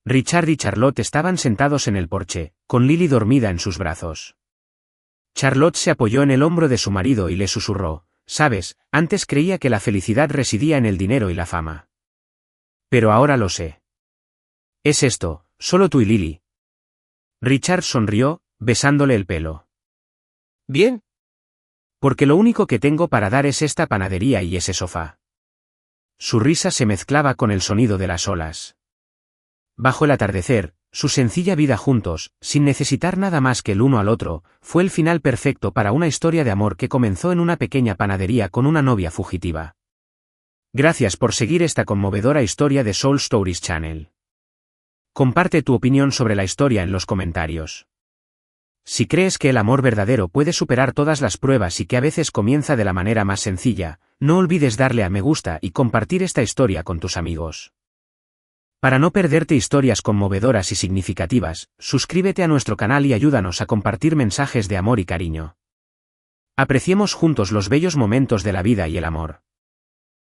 Richard y Charlotte estaban sentados en el porche, con Lily dormida en sus brazos. Charlotte se apoyó en el hombro de su marido y le susurró: «Sabes, antes creía que la felicidad residía en el dinero y la fama. Pero ahora lo sé. Es esto, solo tú y Lily». Richard sonrió, besándole el pelo. «Bien. Porque lo único que tengo para dar es esta panadería y ese sofá». Su risa se mezclaba con el sonido de las olas. Bajo el atardecer, Su sencilla vida juntos, sin necesitar nada más que el uno al otro, fue el final perfecto para una historia de amor que comenzó en una pequeña panadería con una novia fugitiva. Gracias por seguir esta conmovedora historia de Soul Stories Channel. Comparte tu opinión sobre la historia en los comentarios. Si crees que el amor verdadero puede superar todas las pruebas y que a veces comienza de la manera más sencilla, no olvides darle a me gusta y compartir esta historia con tus amigos. Para no perderte historias conmovedoras y significativas, suscríbete a nuestro canal y ayúdanos a compartir mensajes de amor y cariño. Apreciemos juntos los bellos momentos de la vida y el amor.